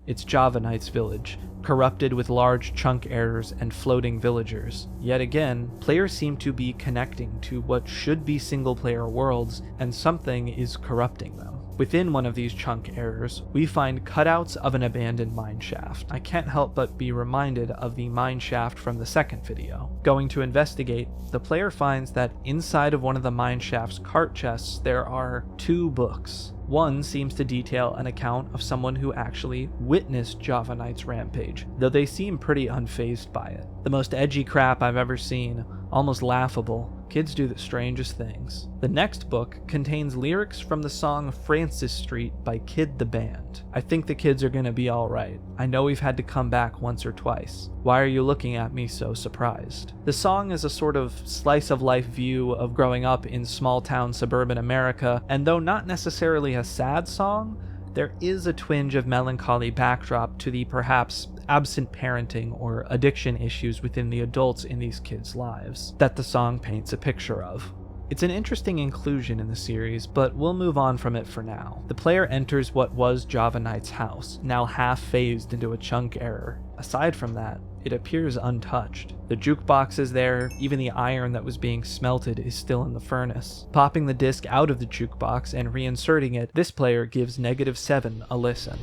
It's Java Knight's village, corrupted with large chunk errors and floating villagers. Yet again, players seem to be connecting to what should be single-player worlds, and something is corrupting them. Within one of these chunk errors, we find cutouts of an abandoned mineshaft. I can't help but be reminded of the mineshaft from the second video. Going to investigate, the player finds that inside of one of the mineshaft's cart chests there are 2 books. One seems to detail an account of someone who actually witnessed Java Knight's rampage, though they seem pretty unfazed by it. The most edgy crap I've ever seen, almost laughable. Kids do the strangest things. The next book contains lyrics from the song Francis Street by Kid the Band. I think the kids are gonna be alright. I know we've had to come back once or twice. Why are you looking at me so surprised? The song is a sort of slice of life view of growing up in small town suburban America, and though not necessarily a sad song, there is a twinge of melancholy backdrop to the perhaps absent parenting or addiction issues within the adults in these kids' lives that the song paints a picture of. It's an interesting inclusion in the series, but we'll move on from it for now. The player enters what was Java Knight's house, now half phased into a chunk error. Aside from that, it appears untouched. The jukebox is there, even the iron that was being smelted is still in the furnace. Popping the disc out of the jukebox and reinserting it, this player gives -7 a listen.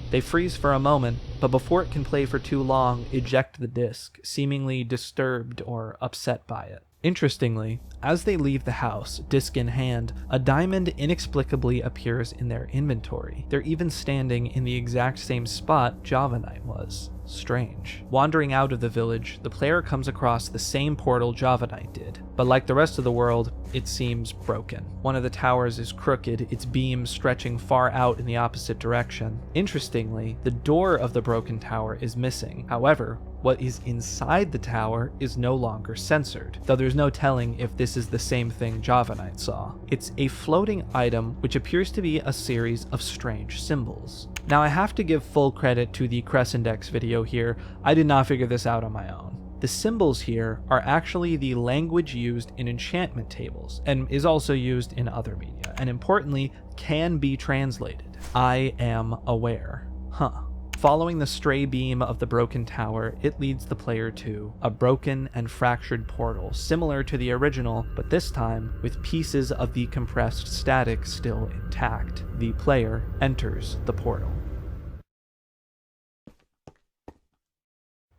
They freeze for a moment, but before it can play for too long, eject the disc, seemingly disturbed or upset by it. Interestingly, as they leave the house, disc in hand, a diamond inexplicably appears in their inventory. They're even standing in the exact same spot Java Knight was. Strange. Wandering out of the village, the player comes across the same portal Java Knight did, but like the rest of the world, it seems broken. One of the towers is crooked, its beams stretching far out in the opposite direction. Interestingly, the door of the broken tower is missing. However, what is inside the tower is no longer censored, though there's no telling if this is the same thing Java Knight saw. It's a floating item which appears to be a series of strange symbols. Now I have to give full credit to the Crescendex video here, I did not figure this out on my own. The symbols here are actually the language used in enchantment tables, and is also used in other media, and importantly, can be translated. I am aware. Huh. Following the stray beam of the broken tower, it leads the player to a broken and fractured portal, similar to the original, but this time with pieces of the compressed static still intact. The player enters the portal.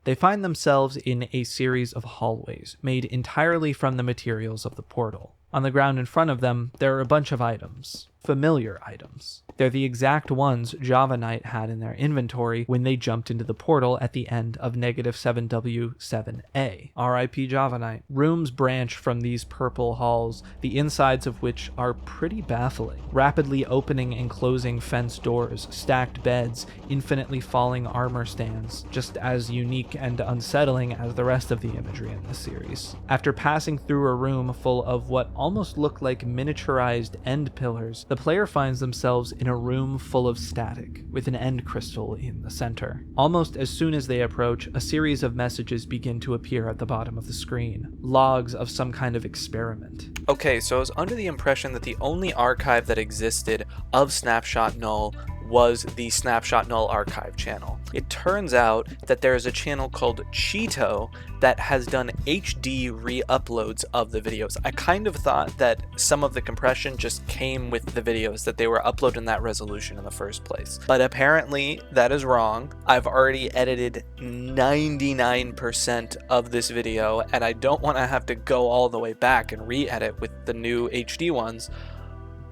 They find themselves in a series of hallways, made entirely from the materials of the portal. On the ground in front of them, there are a bunch of items. Familiar items. They're the exact ones Java Knight had in their inventory when they jumped into the portal at the end of -7W7A. RIP Java Knight. Rooms branch from these purple halls, the insides of which are pretty baffling. Rapidly opening and closing fence doors, stacked beds, infinitely falling armor stands, just as unique and unsettling as the rest of the imagery in this series. After passing through a room full of what almost look like miniaturized end pillars, the player finds themselves in a room full of static, with an end crystal in the center. Almost as soon as they approach, a series of messages begin to appear at the bottom of the screen. Logs of some kind of experiment. Okay, so I was under the impression that the only archive that existed of Snapshot Null was the Snapshot Null archive channel. It turns out that there is a channel called Cheeto that has done HD re-uploads of the videos. I kind of thought that some of the compression just came with the videos, that they were uploaded in that resolution in the first place. But apparently that is wrong. I've already edited 99% of this video, and I don't want to have to go all the way back and re-edit with the new HD ones.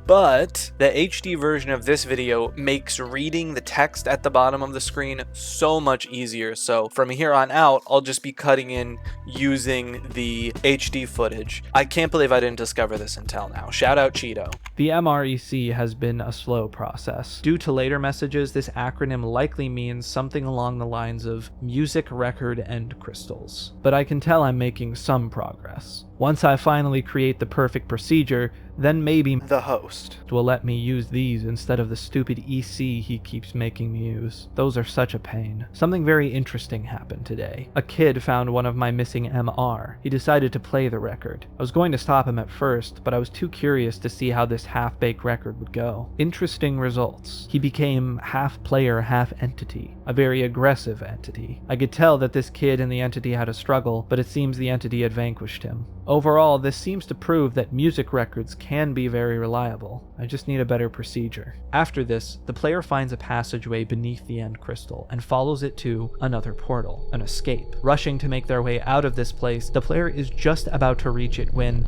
But the HD version of this video makes reading the text at the bottom of the screen so much easier. So from here on out, I'll just be cutting in using the HD footage. I can't believe I didn't discover this until now. Shout out Cheeto. The MREC has been a slow process. Due to later messages, this acronym likely means something along the lines of music, record, and crystals. But I can tell I'm making some progress. Once I finally create the perfect procedure, then maybe the host will let me use these instead of the stupid EC he keeps making me use. Those are such a pain. Something very interesting happened today. A kid found one of my missing MR. He decided to play the record. I was going to stop him at first, but I was too curious to see how this this half-baked record would go. Interesting results. He became half player, half entity. A very aggressive entity. I could tell that this kid and the entity had a struggle, but it seems the entity had vanquished him. Overall, this seems to prove that music records can be very reliable. I just need a better procedure. After this, the player finds a passageway beneath the end crystal and follows it to another portal, an escape. Rushing to make their way out of this place, the player is just about to reach it when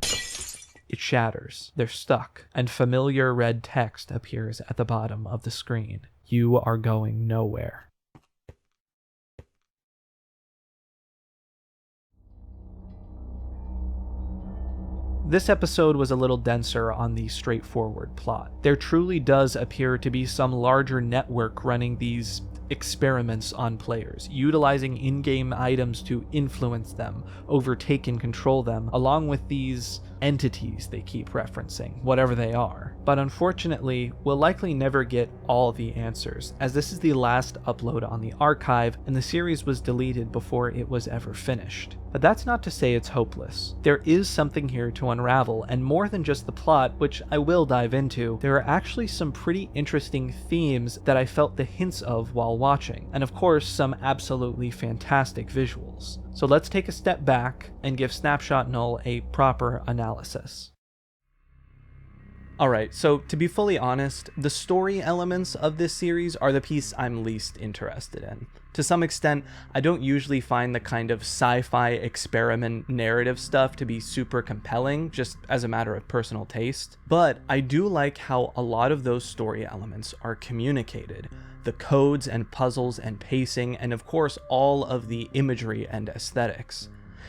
it shatters. They're stuck, and familiar red text appears at the bottom of the screen. You are going nowhere. This episode was a little denser on the straightforward plot. There truly does appear to be some larger network running these experiments on players, utilizing in-game items to influence them, overtake and control them, along with these entities they keep referencing, whatever they are. But unfortunately, we'll likely never get all the answers, as this is the last upload on the archive, and the series was deleted before it was ever finished. But that's not to say it's hopeless. There is something here to unravel, and more than just the plot, which I will dive into, there are actually some pretty interesting themes that I felt the hints of while watching, and of course some absolutely fantastic visuals. So let's take a step back and give Snapshot Null a proper analysis. Alright, so to be fully honest, the story elements of this series are the piece I'm least interested in. To some extent, I don't usually find the kind of sci-fi experiment narrative stuff to be super compelling, just as a matter of personal taste. But I do like how a lot of those story elements are communicated. The codes and puzzles and pacing, and of course all of the imagery and aesthetics.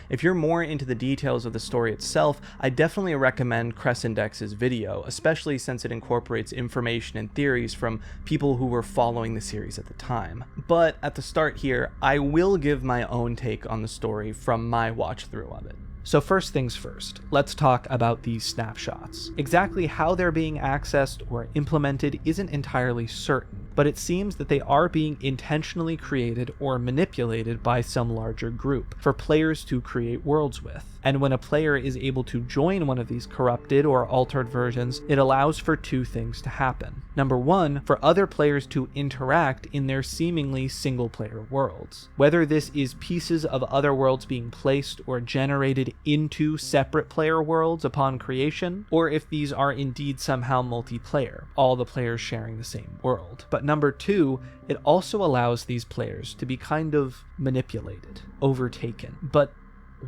If you're more into the details of the story itself, I definitely recommend Cressindex's video, especially since it incorporates information and theories from people who were following the series at the time. But at the start here, I will give my own take on the story from my watch through of it. So first things first, let's talk about these snapshots. Exactly how they're being accessed or implemented isn't entirely certain, but it seems that they are being intentionally created or manipulated by some larger group for players to create worlds with. And when a player is able to join one of these corrupted or altered versions, it allows for two things to happen. Number one, for other players to interact in their seemingly single-player worlds. Whether this is pieces of other worlds being placed or generated into separate player worlds upon creation, or if these are indeed somehow multiplayer, all the players sharing the same world. But number two, it also allows these players to be kind of manipulated, overtaken. But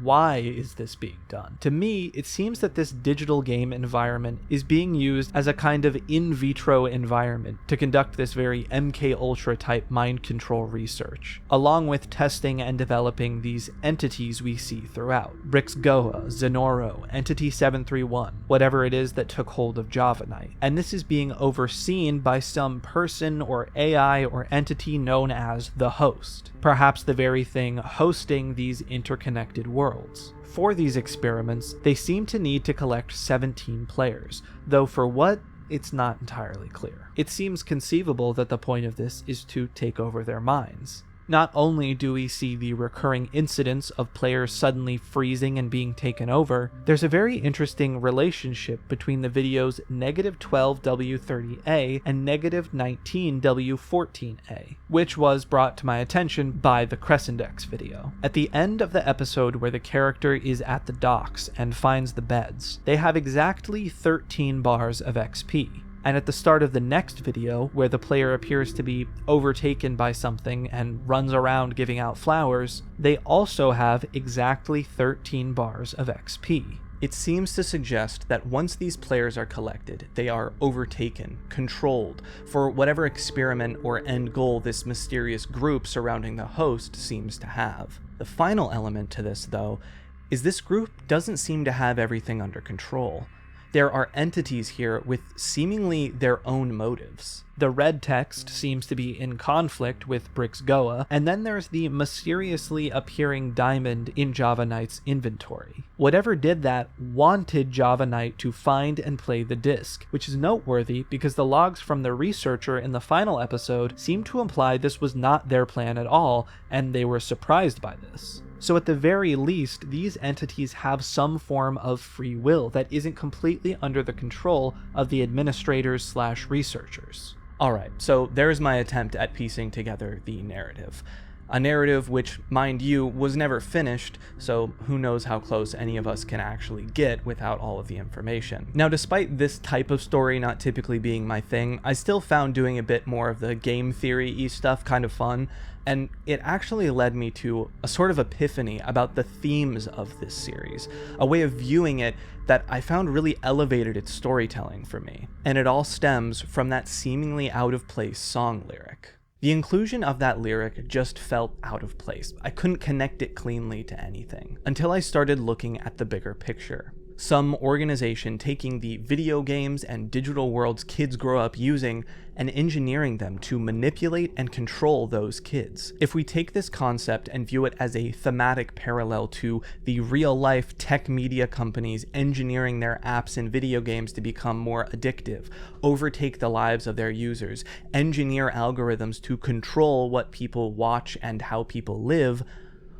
why is this being done? To me, it seems that this digital game environment is being used as a kind of in vitro environment to conduct this very MK Ultra type mind control research, along with testing and developing these entities we see throughout. Brix Goa, Zenoro, Entity 731, whatever it is that took hold of Javanite. And this is being overseen by some person or AI or entity known as the host. Perhaps the very thing hosting these interconnected worlds. For these experiments, they seem to need to collect 17 players, though for what, it's not entirely clear. It seems conceivable that the point of this is to take over their minds. Not only do we see the recurring incidents of players suddenly freezing and being taken over, there's a very interesting relationship between the video's -12W30A and -19W14A, which was brought to my attention by the Cressindex video. At the end of the episode where the character is at the docks and finds the beds, they have exactly 13 bars of XP. And at the start of the next video, where the player appears to be overtaken by something and runs around giving out flowers, they also have exactly 13 bars of XP. It seems to suggest that once these players are collected, they are overtaken, controlled, for whatever experiment or end goal this mysterious group surrounding the host seems to have. The final element to this, though, is this group doesn't seem to have everything under control. There are entities here with seemingly their own motives. The red text seems to be in conflict with Brick's Goa, and then there's the mysteriously appearing diamond in Java Knight's inventory. Whatever did that wanted Java Knight to find and play the disc, which is noteworthy because the logs from the researcher in the final episode seem to imply this was not their plan at all, and they were surprised by this. So at the very least, these entities have some form of free will that isn't completely under the control of the administrators/researchers. Alright, so there's my attempt at piecing together the narrative. A narrative which, mind you, was never finished, so who knows how close any of us can actually get without all of the information. Now, despite this type of story not typically being my thing, I still found doing a bit more of the game theory-y stuff kind of fun, and it actually led me to a sort of epiphany about the themes of this series, a way of viewing it that I found really elevated its storytelling for me, and it all stems from that seemingly out-of-place song lyric. The inclusion of that lyric just felt out of place. I couldn't connect it cleanly to anything, until I started looking at the bigger picture. Some organization taking the video games and digital worlds kids grow up using and engineering them to manipulate and control those kids. If we take this concept and view it as a thematic parallel to the real-life tech media companies engineering their apps and video games to become more addictive, overtake the lives of their users, engineer algorithms to control what people watch and how people live,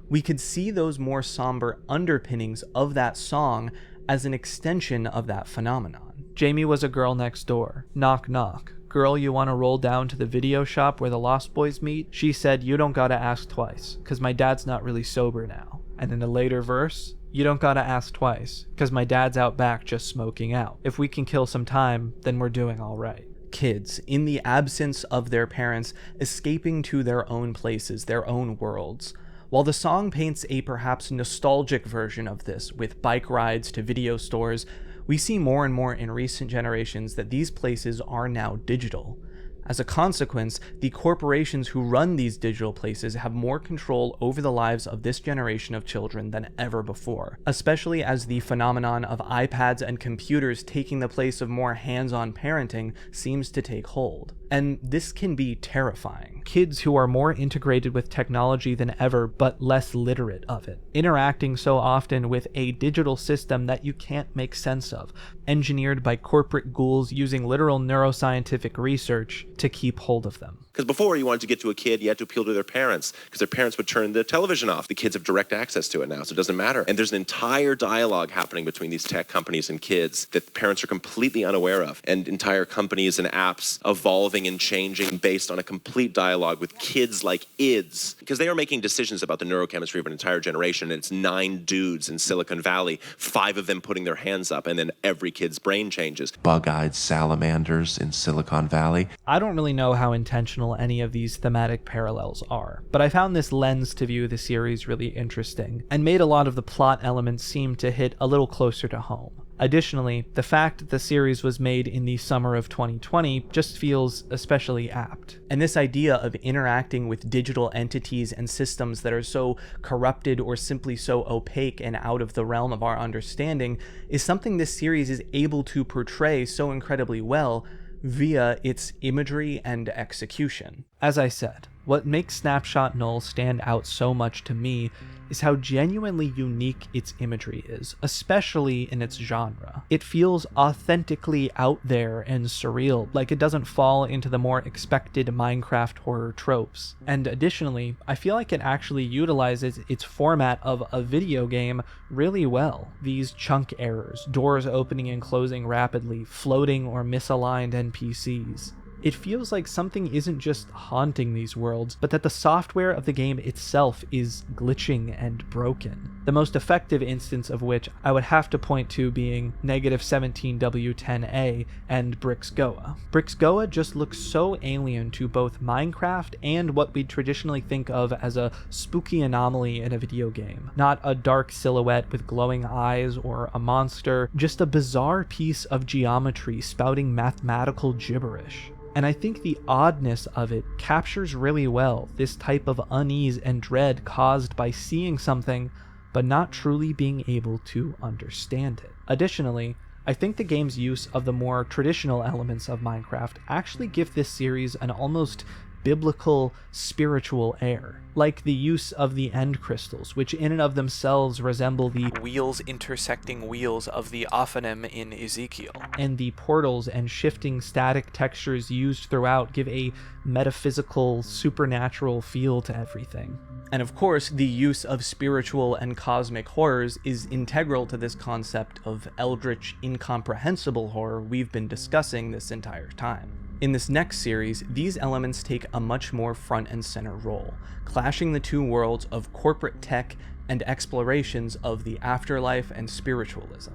we could see those more somber underpinnings of that song as an extension of that phenomenon. Jamie was a girl next door. Knock knock. Girl, you wanna roll down to the video shop where the Lost Boys meet? She said, you don't gotta ask twice, cause my dad's not really sober now. And in a later verse, you don't gotta ask twice, cause my dad's out back just smoking out. If we can kill some time, then we're doing alright. Kids, in the absence of their parents, escaping to their own places, their own worlds. While the song paints a perhaps nostalgic version of this, with bike rides to video stores, we see more and more in recent generations that these places are now digital. As a consequence, the corporations who run these digital places have more control over the lives of this generation of children than ever before, especially as the phenomenon of iPads and computers taking the place of more hands-on parenting seems to take hold. And this can be terrifying. Kids who are more integrated with technology than ever, but less literate of it, interacting so often with a digital system that you can't make sense of, engineered by corporate ghouls using literal neuroscientific research to keep hold of them. Because before you wanted to get to a kid, you had to appeal to their parents, because their parents would turn the television off. The kids have direct access to it now, so it doesn't matter. And there's an entire dialogue happening between these tech companies and kids that parents are completely unaware of, and entire companies and apps evolving and changing based on a complete dialogue with kids like ids, because they are making decisions about the neurochemistry of an entire generation, and it's 9 dudes in Silicon Valley, 5 of them putting their hands up, and then every kid's brain changes. Bug-eyed salamanders in Silicon Valley. I don't really know how intentional any of these thematic parallels are, but I found this lens to view the series really interesting, and made a lot of the plot elements seem to hit a little closer to home. Additionally, the fact that the series was made in the summer of 2020 just feels especially apt. And this idea of interacting with digital entities and systems that are so corrupted or simply so opaque and out of the realm of our understanding is something this series is able to portray so incredibly well via its imagery and execution. As I said, what makes Snapshot Null stand out so much to me is how genuinely unique its imagery is, especially in its genre. It feels authentically out there and surreal, like it doesn't fall into the more expected Minecraft horror tropes. And additionally, I feel like it actually utilizes its format of a video game really well. These chunk errors, doors opening and closing rapidly, floating or misaligned NPCs. It feels like something isn't just haunting these worlds, but that the software of the game itself is glitching and broken. The most effective instance of which I would have to point to being -17W10A and Brick's Goa. Brick's Goa just looks so alien to both Minecraft and what we'd traditionally think of as a spooky anomaly in a video game. Not a dark silhouette with glowing eyes or a monster, just a bizarre piece of geometry spouting mathematical gibberish. And I think the oddness of it captures really well this type of unease and dread caused by seeing something but not truly being able to understand it. Additionally, I think the game's use of the more traditional elements of Minecraft actually give this series an almost biblical, spiritual air, like the use of the end crystals, which in and of themselves resemble the wheels intersecting wheels of the Ophanim in Ezekiel. And the portals and shifting static textures used throughout give a metaphysical, supernatural feel to everything. And of course, the use of spiritual and cosmic horrors is integral to this concept of eldritch, incomprehensible horror we've been discussing this entire time. In this next series, these elements take a much more front and center role, clashing the two worlds of corporate tech and explorations of the afterlife and spiritualism.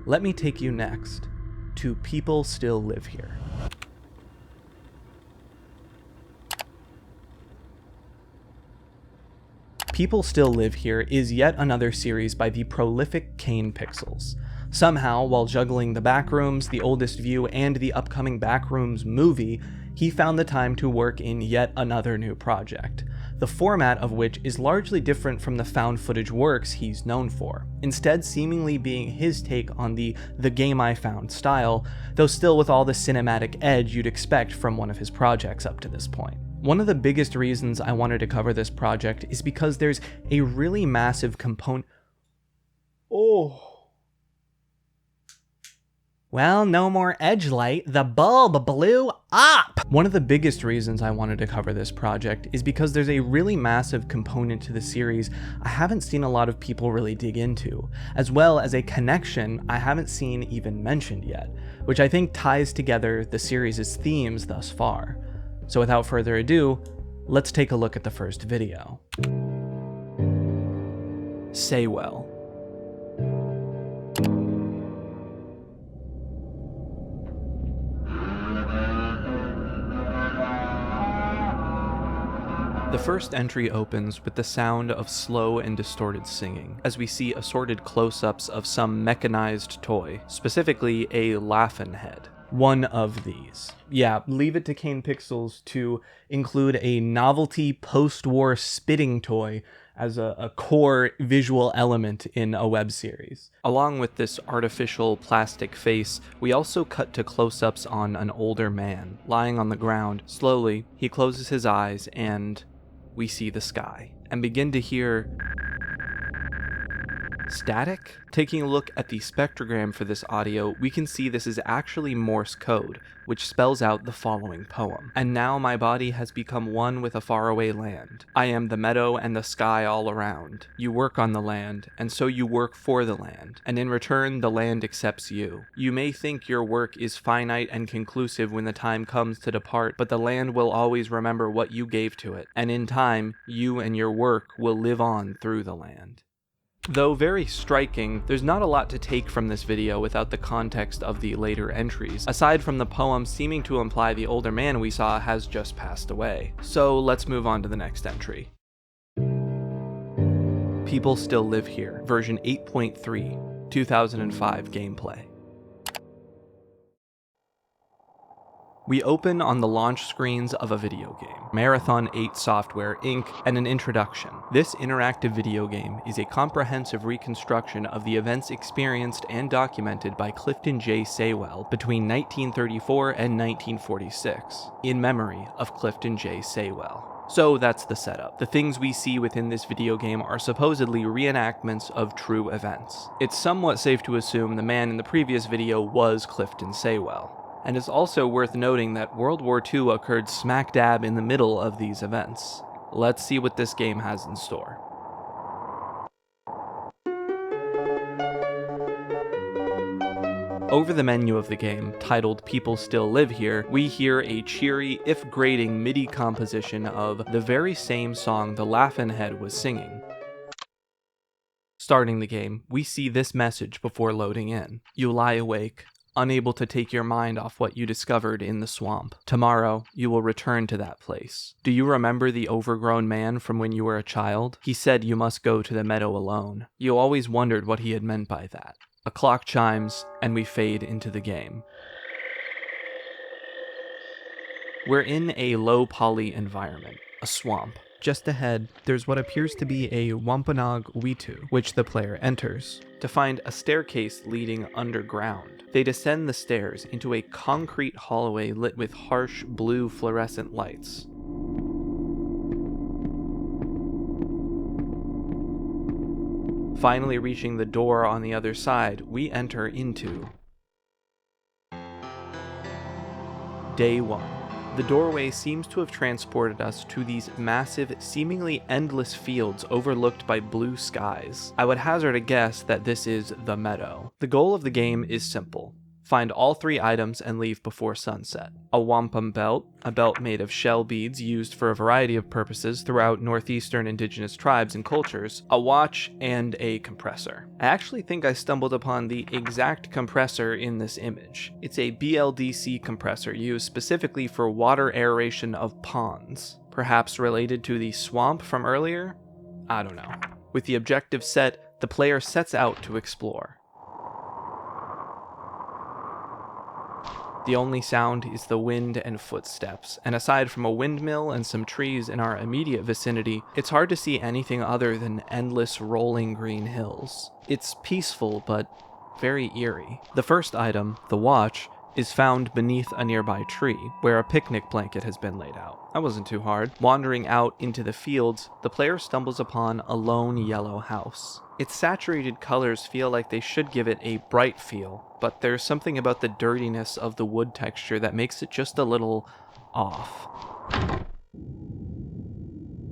Let me take you next to People Still Live Here. People Still Live Here is yet another series by the prolific Kane Pixels. Somehow, while juggling the Backrooms, The Oldest View, and the upcoming Backrooms movie, he found the time to work in yet another new project, the format of which is largely different from the found footage works he's known for, instead seemingly being his take on the game I found style, though still with all the cinematic edge you'd expect from one of his projects up to this point. One of the biggest reasons I wanted to cover this project is because there's a really massive component. Well, no more edge light, the bulb blew up! One of the biggest reasons I wanted to cover this project is because there's a really massive component to the series I haven't seen a lot of people really dig into, as well as a connection I haven't seen even mentioned yet, which I think ties together the series' themes thus far. So without further ado, let's take a look at the first video. Say Well. The first entry opens with the sound of slow and distorted singing, as we see assorted close-ups of some mechanized toy, specifically a Laugh-In Head. One of these. Yeah, leave it to Kane Pixels to include a novelty post-war spitting toy as a core visual element in a web series. Along with this artificial plastic face, we also cut to close-ups on an older man, lying on the ground. Slowly, he closes his eyes and we see the sky, and begin to hear static? Taking a look at the spectrogram for this audio, we can see this is actually Morse code, which spells out the following poem. And now my body has become one with a faraway land. I am the meadow and the sky all around. You work on the land, and so you work for the land, and in return the land accepts you. You may think your work is finite and conclusive when the time comes to depart, but the land will always remember what you gave to it, and in time, you and your work will live on through the land. Though very striking, there's not a lot to take from this video without the context of the later entries, aside from the poem seeming to imply the older man we saw has just passed away. So let's move on to the next entry. People Still Live Here, version 8.3, 2005 gameplay. We open on the launch screens of a video game, Marathon 8 Software, Inc., and an introduction. This interactive video game is a comprehensive reconstruction of the events experienced and documented by Clifton J. Saywell between 1934 and 1946, in memory of Clifton J. Saywell. So that's the setup. The things we see within this video game are supposedly reenactments of true events. It's somewhat safe to assume the man in the previous video was Clifton Saywell. And it's also worth noting that World War II occurred smack dab in the middle of these events. Let's see what this game has in store. Over the menu of the game, titled People Still Live Here, we hear a cheery, if grating, MIDI composition of the very same song the Laugh-In Head was singing. Starting the game, we see this message before loading in. You lie awake, unable to take your mind off what you discovered in the swamp. Tomorrow, you will return to that place. Do you remember the overgrown man from when you were a child? He said you must go to the meadow alone. You always wondered what he had meant by that. A clock chimes, and we fade into the game. We're in a low-poly environment, a swamp. Just ahead, there's what appears to be a Wampanoag Witu, which the player enters to find a staircase leading underground. They descend the stairs into a concrete hallway lit with harsh blue fluorescent lights. Finally reaching the door on the other side, we enter into Day 1. The doorway seems to have transported us to these massive, seemingly endless fields overlooked by blue skies. I would hazard a guess that this is the meadow. The goal of the game is simple. Find all 3 items and leave before sunset. A wampum belt, a belt made of shell beads used for a variety of purposes throughout northeastern indigenous tribes and cultures, a watch, and a compressor. I actually think I stumbled upon the exact compressor in this image. It's a BLDC compressor used specifically for water aeration of ponds. Perhaps related to the swamp from earlier? I don't know. With the objective set, the player sets out to explore. The only sound is the wind and footsteps, and aside from a windmill and some trees in our immediate vicinity, it's hard to see anything other than endless rolling green hills. It's peaceful, but very eerie. The first item, the watch, is found beneath a nearby tree, where a picnic blanket has been laid out. That wasn't too hard. Wandering out into the fields, the player stumbles upon a lone yellow house. Its saturated colors feel like they should give it a bright feel, but there's something about the dirtiness of the wood texture that makes it just a little off.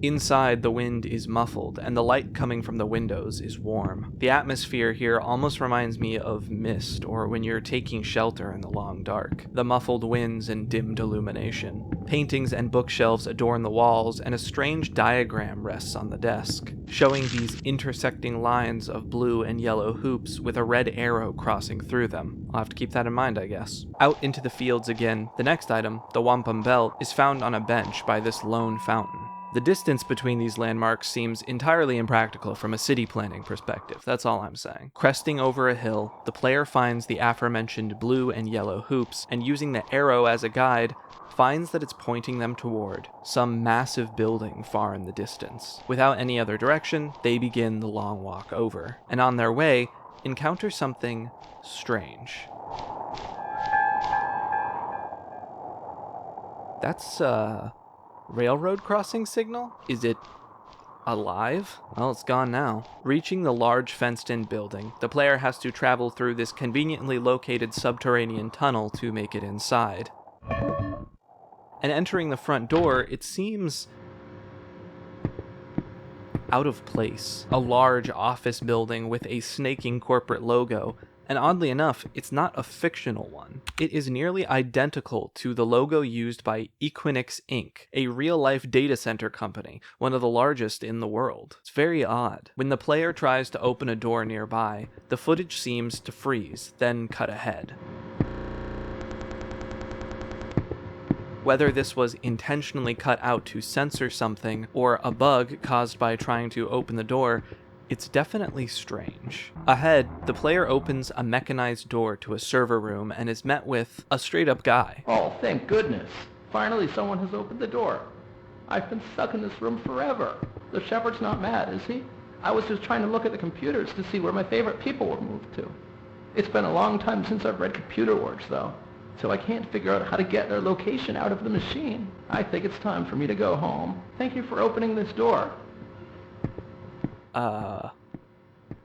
Inside, the wind is muffled, and the light coming from the windows is warm. The atmosphere here almost reminds me of Mist, or when you're taking shelter in the long dark. The muffled winds and dimmed illumination. Paintings and bookshelves adorn the walls, and a strange diagram rests on the desk, showing these intersecting lines of blue and yellow hoops with a red arrow crossing through them. I'll have to keep that in mind, I guess. Out into the fields again, the next item, the wampum belt, is found on a bench by this lone fountain. The distance between these landmarks seems entirely impractical from a city planning perspective, that's all I'm saying. Cresting over a hill, the player finds the aforementioned blue and yellow hoops, and using the arrow as a guide, finds that it's pointing them toward some massive building far in the distance. Without any other direction, they begin the long walk over, and on their way, encounter something strange. That's, railroad crossing signal? Is it alive? Well, it's gone now. Reaching the large fenced-in building, the player has to travel through this conveniently located subterranean tunnel to make it inside. And entering the front door, it seems out of place. A large office building with a snaking corporate logo, and oddly enough, it's not a fictional one. It is nearly identical to the logo used by Equinix Inc., a real-life data center company, one of the largest in the world. It's very odd. When the player tries to open a door nearby, the footage seems to freeze, then cut ahead. Whether this was intentionally cut out to censor something, or a bug caused by trying to open the door, it's definitely strange. Ahead, the player opens a mechanized door to a server room and is met with a straight-up guy. Oh, thank goodness. Finally someone has opened the door. I've been stuck in this room forever. The shepherd's not mad, is he? I was just trying to look at the computers to see where my favorite people were moved to. It's been a long time since I've read computer words, though, so I can't figure out how to get their location out of the machine. I think it's time for me to go home. Thank you for opening this door.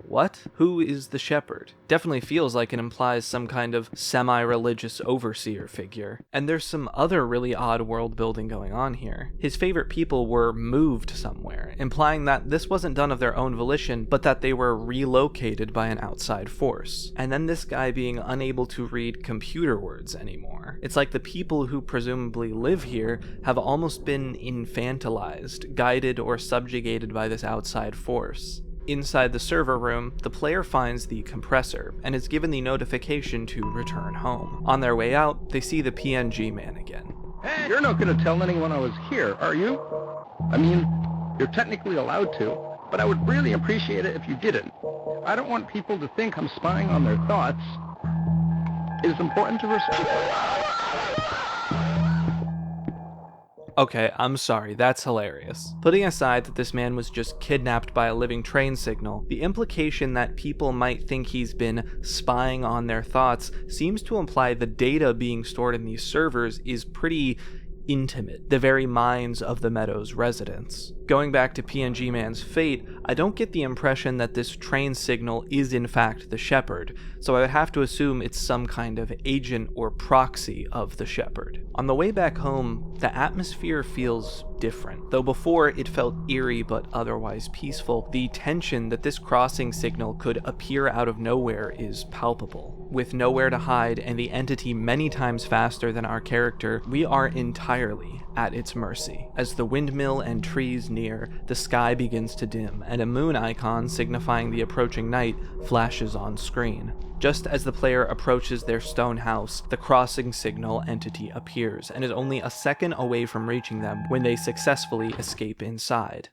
What? Who is the shepherd? Definitely feels like it implies some kind of semi-religious overseer figure. And there's some other really odd world building going on here. His favorite people were moved somewhere, implying that this wasn't done of their own volition, but that they were relocated by an outside force. And then this guy being unable to read computer words anymore. It's like the people who presumably live here have almost been infantilized, guided or subjugated by this outside force. Inside the server room, the player finds the compressor and is given the notification to return home. On their way out, they see the PNG man again. Hey, you're not going to tell anyone I was here, are you? I mean, you're technically allowed to, but I would really appreciate it if you didn't. I don't want people to think I'm spying on their thoughts. It is important to respect. Okay, I'm sorry, that's hilarious. Putting aside that this man was just kidnapped by a living train signal, the implication that people might think he's been spying on their thoughts seems to imply the data being stored in these servers is pretty intimate, the very minds of the Meadows residents. Going back to PNG Man's fate, I don't get the impression that this train signal is in fact the Shepherd, so I would have to assume it's some kind of agent or proxy of the Shepherd. On the way back home, the atmosphere feels different. Though before it felt eerie but otherwise peaceful, the tension that this crossing signal could appear out of nowhere is palpable. With nowhere to hide and the entity many times faster than our character, we are entirely at its mercy. As the windmill and trees near, the sky begins to dim, and a moon icon signifying the approaching night flashes on screen. Just as the player approaches their stone house, the crossing signal entity appears, and is only a second away from reaching them when they successfully escape inside.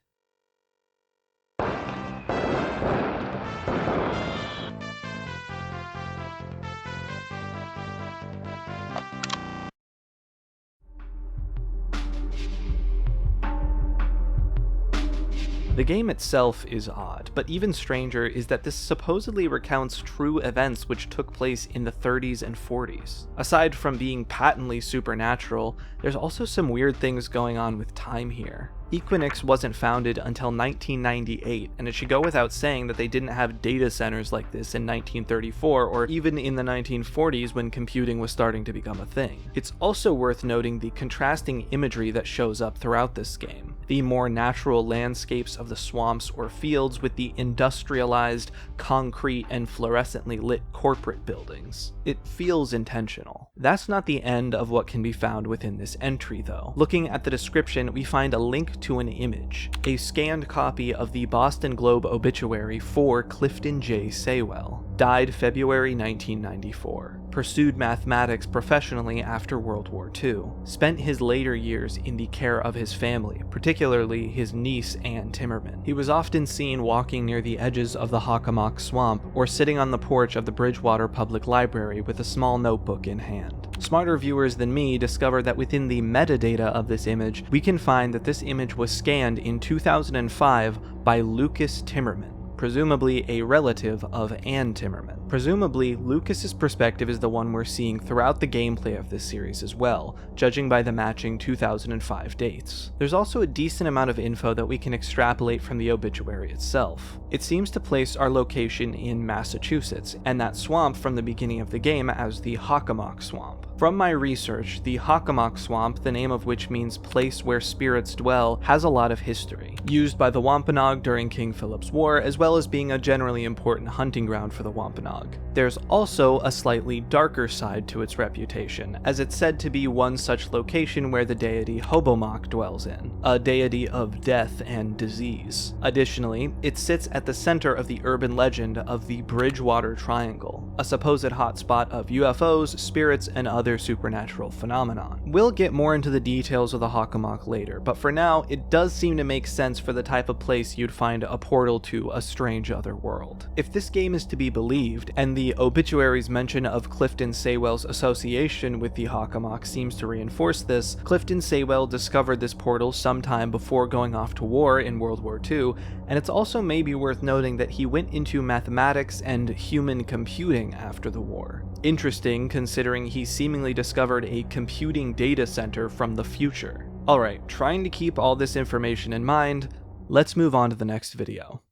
The game itself is odd, but even stranger is that this supposedly recounts true events which took place in the 30s and 40s. Aside from being patently supernatural, there's also some weird things going on with time here. Equinix wasn't founded until 1998, and it should go without saying that they didn't have data centers like this in 1934 or even in the 1940s when computing was starting to become a thing. It's also worth noting the contrasting imagery that shows up throughout this game. The more natural landscapes of the swamps or fields with the industrialized, concrete, and fluorescently lit corporate buildings. It feels intentional. That's not the end of what can be found within this entry though. Looking at the description, we find a link to an image, a scanned copy of the Boston Globe obituary for Clifton J. Saywell. Died February 1994. Pursued mathematics professionally after World War II. Spent his later years in the care of his family, particularly his niece Ann Timmerman. He was often seen walking near the edges of the Hockomock Swamp or sitting on the porch of the Bridgewater Public Library with a small notebook in hand. Smarter viewers than me discover that within the metadata of this image, we can find that this image was scanned in 2005 by Lucas Timmerman, presumably a relative of Ann Timmerman. Presumably, Lucas's perspective is the one we're seeing throughout the gameplay of this series as well, judging by the matching 2005 dates. There's also a decent amount of info that we can extrapolate from the obituary itself. It seems to place our location in Massachusetts, and that swamp from the beginning of the game as the Hockomock Swamp. From my research, the Hockomock Swamp, the name of which means place where spirits dwell, has a lot of history. Used by the Wampanoag during King Philip's War, as well as being a generally important hunting ground for the Wampanoag. There's also a slightly darker side to its reputation, as it's said to be one such location where the deity Hobomok dwells in, a deity of death and disease. Additionally, it sits at the center of the urban legend of the Bridgewater Triangle, a supposed hotspot of UFOs, spirits, and other supernatural phenomenon. We'll get more into the details of the Hockomock later, but for now, it does seem to make sense for the type of place you'd find a portal to a strange other world. If this game is to be believed, and the obituary's mention of Clifton Saywell's association with the Hockomock seems to reinforce this, Clifton Saywell discovered this portal sometime before going off to war in World War II, and it's also maybe worth noting that he went into mathematics and human computing after the war. Interesting, considering he seemingly discovered a computing data center from the future. Alright, trying to keep all this information in mind, let's move on to the next video.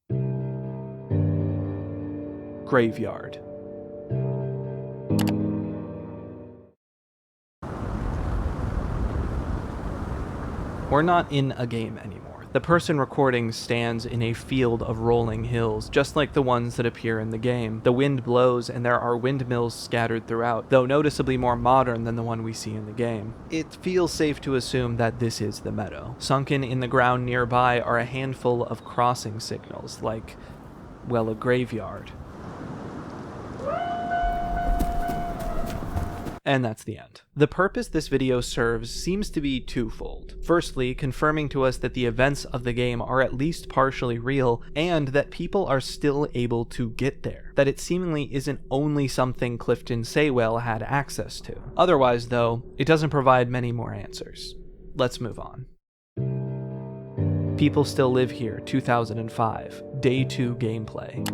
Graveyard. We're not in a game anymore. The person recording stands in a field of rolling hills, just like the ones that appear in the game. The wind blows and there are windmills scattered throughout, though noticeably more modern than the one we see in the game. It feels safe to assume that this is the meadow. Sunken in the ground nearby are a handful of crossing signals, like, well, a graveyard. And that's the end. The purpose this video serves seems to be twofold. Firstly, confirming to us that the events of the game are at least partially real, and that people are still able to get there. That it seemingly isn't only something Clifton Saywell had access to. Otherwise, though, it doesn't provide many more answers. let's move on. People Still Live Here, 2005, Day 2 gameplay.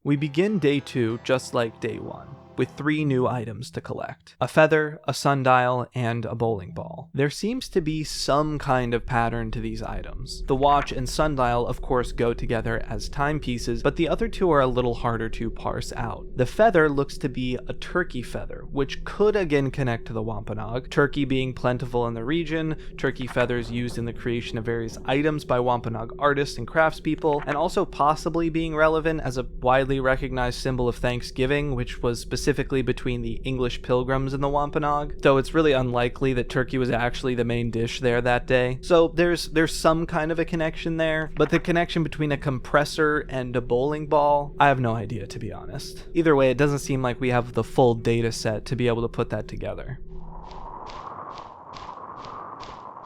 We begin Day 2 just like Day 1, with 3 new items to collect: a feather, a sundial, and a bowling ball. There seems to be some kind of pattern to these items. The watch and sundial of course go together as timepieces, but the other 2 are a little harder to parse out. The feather looks to be a turkey feather, which could again connect to the Wampanoag, turkey being plentiful in the region, turkey feathers used in the creation of various items by Wampanoag artists and craftspeople, and also possibly being relevant as a widely recognized symbol of Thanksgiving, which was specifically between the English pilgrims and the Wampanoag, though it's really unlikely that turkey was actually the main dish there that day. So there's some kind of a connection there, but the connection between a compressor and a bowling ball, I have no idea, to be honest. Either way, it doesn't seem like we have the full data set to be able to put that together.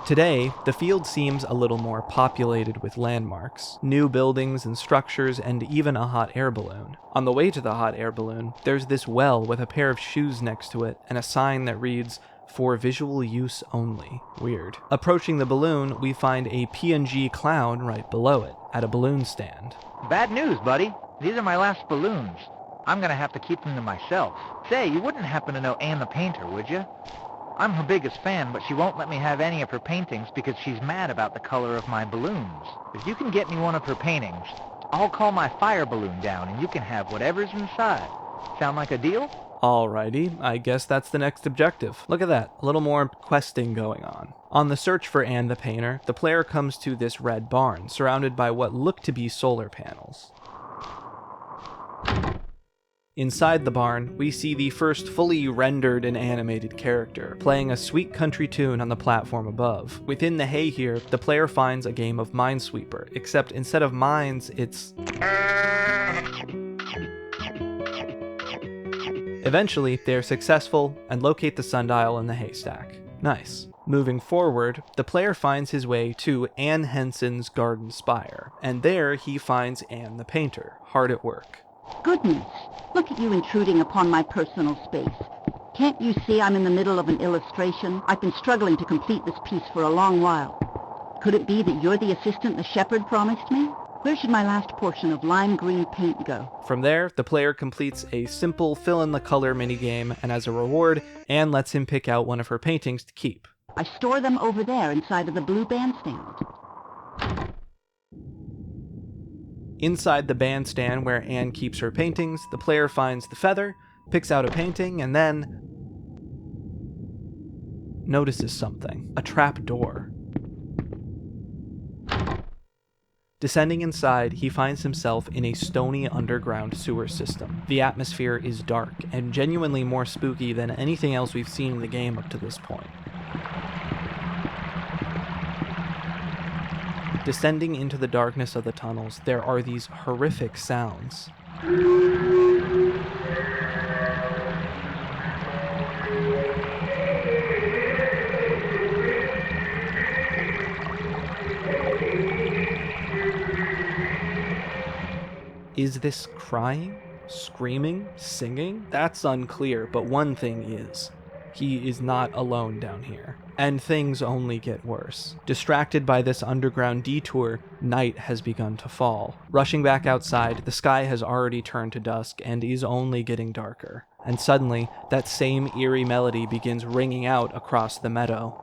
Today, the field seems a little more populated with landmarks, new buildings and structures, and even a hot air balloon. On the way to the hot air balloon, there's this well with a pair of shoes next to it and a sign that reads, "For visual use only." Weird. Approaching the balloon, we find a PNG clown right below it, at a balloon stand. Bad news, buddy. These are my last balloons. I'm gonna have to keep them to myself. Say, you wouldn't happen to know Anne the painter, would you? I'm her biggest fan, but she won't let me have any of her paintings because she's mad about the color of my balloons. If you can get me one of her paintings, I'll call my fire balloon down and you can have whatever's inside. Sound like a deal? Alrighty, I guess that's the next objective. Look at that, a little more questing going on. On the search for Anne the painter, the player comes to this red barn, surrounded by what look to be solar panels. Inside the barn, we see the first fully rendered and animated character, playing a sweet country tune on the platform above. Within the hay here, the player finds a game of Minesweeper, except instead of mines, it's... Eventually, they are successful and locate the sundial in the haystack. Nice. Moving forward, the player finds his way to Anne Henson's garden spire, and there he finds Anne the painter, hard at work. Goodness, look at you intruding upon my personal space. Can't you see I'm in the middle of an illustration? I've been struggling to complete this piece for a long while. Could it be that you're the assistant the shepherd promised me? Where should my last portion of lime green paint go? From there, the player completes a simple fill-in-the-color minigame, and as a reward, Anne lets him pick out one of her paintings to keep. I store them over there inside of the blue bandstand. Inside the bandstand where Anne keeps her paintings, the player finds the feather, picks out a painting, and then notices something. A trap door. Descending inside, he finds himself in a stony underground sewer system. The atmosphere is dark, and genuinely more spooky than anything else we've seen in the game up to this point. Descending into the darkness of the tunnels, there are these horrific sounds. Is this crying? Screaming? Singing? That's unclear, but one thing is, he is not alone down here. And things only get worse. Distracted by this underground detour, night has begun to fall. Rushing back outside, the sky has already turned to dusk and is only getting darker. And suddenly, that same eerie melody begins ringing out across the meadow.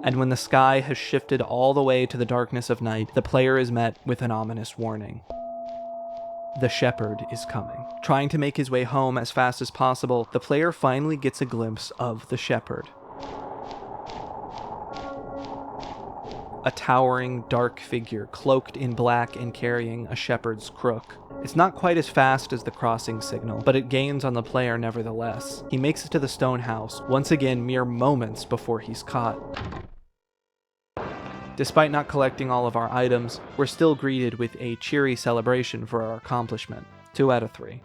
And when the sky has shifted all the way to the darkness of night, the player is met with an ominous warning. The shepherd is coming. Trying to make his way home as fast as possible, the player finally gets a glimpse of the shepherd. A towering, dark figure, cloaked in black and carrying a shepherd's crook. It's not quite as fast as the crossing signal, but it gains on the player nevertheless. He makes it to the stone house, once again mere moments before he's caught. Despite not collecting all of our items, we're still greeted with a cheery celebration for our accomplishment. 2 out of 3.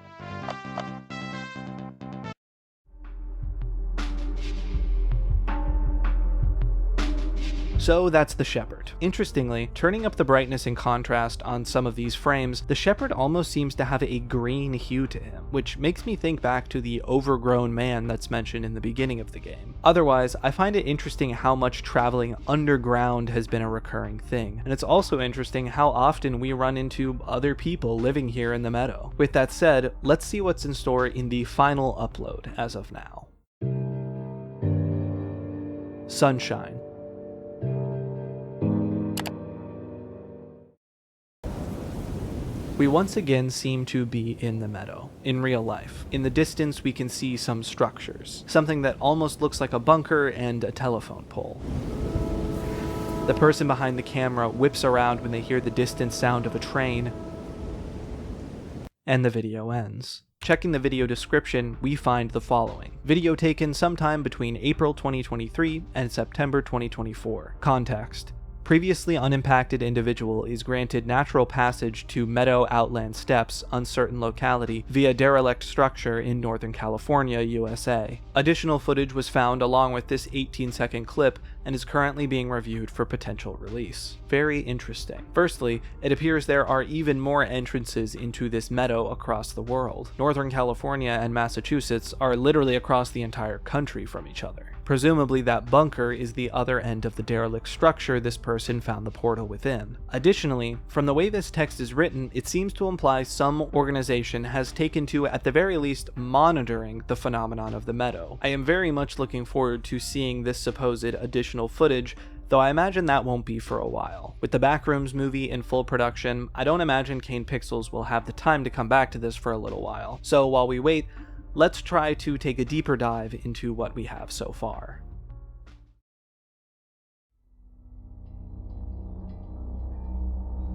So that's the Shepherd. Interestingly, turning up the brightness and contrast on some of these frames, the Shepherd almost seems to have a green hue to him, which makes me think back to the overgrown man that's mentioned in the beginning of the game. Otherwise, I find it interesting how much traveling underground has been a recurring thing, and it's also interesting how often we run into other people living here in the meadow. With that said, let's see what's in store in the final upload as of now. Sunshine. We once again seem to be in the meadow, in real life. In the distance we can see some structures, something that almost looks like a bunker and a telephone pole. The person behind the camera whips around when they hear the distant sound of a train, and the video ends. Checking the video description, we find the following. Video taken sometime between April 2023 and September 2024. Context. Previously unimpacted individual is granted natural passage to Meadow Outland Steps, uncertain locality, via derelict structure in Northern California, USA. Additional footage was found along with this 18-second clip and is currently being reviewed for potential release. Very interesting. Firstly, it appears there are even more entrances into this meadow across the world. Northern California and Massachusetts are literally across the entire country from each other. Presumably that bunker is the other end of the derelict structure this person found the portal within. Additionally, from the way this text is written, it seems to imply some organization has taken to, at the very least, monitoring the phenomenon of the meadow. I am very much looking forward to seeing this supposed additional footage, though I imagine that won't be for a while. With the Backrooms movie in full production, I don't imagine Kane Pixels will have the time to come back to this for a little while. So while we wait, let's try to take a deeper dive into what we have so far.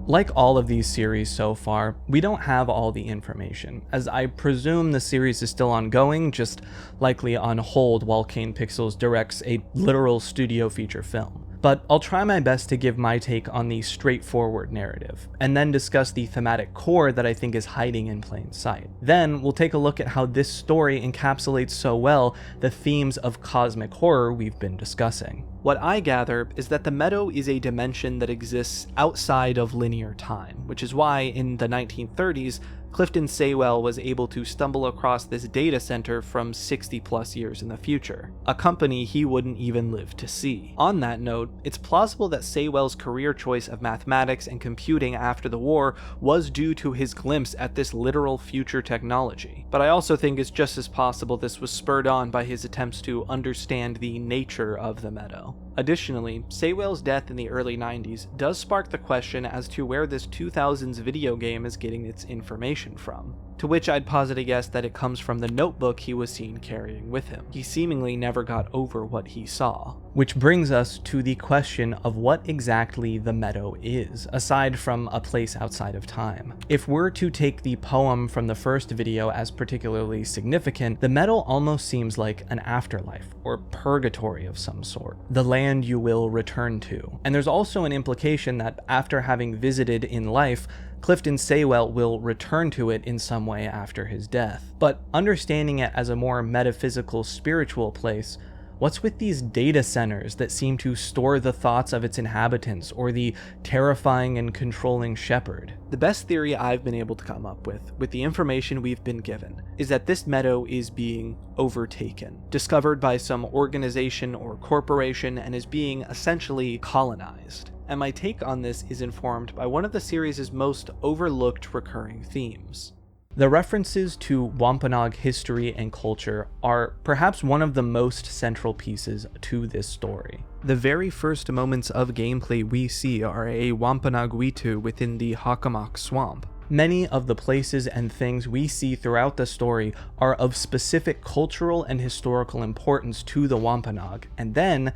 Like all of these series so far, we don't have all the information, as I presume the series is still ongoing, just likely on hold while Kane Pixels directs a literal studio feature film. But I'll try my best to give my take on the straightforward narrative, and then discuss the thematic core that I think is hiding in plain sight. Then we'll take a look at how this story encapsulates so well the themes of cosmic horror we've been discussing. What I gather is that the meadow is a dimension that exists outside of linear time, which is why in the 1930s, Clifton Saywell was able to stumble across this data center from 60 plus years in the future, a company he wouldn't even live to see. On that note, it's plausible that Saywell's career choice of mathematics and computing after the war was due to his glimpse at this literal future technology. But I also think it's just as possible this was spurred on by his attempts to understand the nature of the meadow. Additionally, Saywell's death in the early 90s does spark the question as to where this 2000s video game is getting its information from, to which I'd posit a guess that it comes from the notebook he was seen carrying with him. He seemingly never got over what he saw. Which brings us to the question of what exactly the meadow is, aside from a place outside of time. If we're to take the poem from the first video as particularly significant, the meadow almost seems like an afterlife, or purgatory of some sort, the land you will return to. And there's also an implication that after having visited in life, Clifton Saywell will return to it in some way after his death. But understanding it as a more metaphysical, spiritual place, what's with these data centers that seem to store the thoughts of its inhabitants, or the terrifying and controlling shepherd? The best theory I've been able to come up with the information we've been given, is that this meadow is being overtaken, discovered by some organization or corporation, and is being essentially colonized. And my take on this is informed by one of the series' most overlooked recurring themes. The references to Wampanoag history and culture are perhaps one of the most central pieces to this story. The very first moments of gameplay we see are a Wampanoag Witu within the Hockomock Swamp. Many of the places and things we see throughout the story are of specific cultural and historical importance to the Wampanoag, and then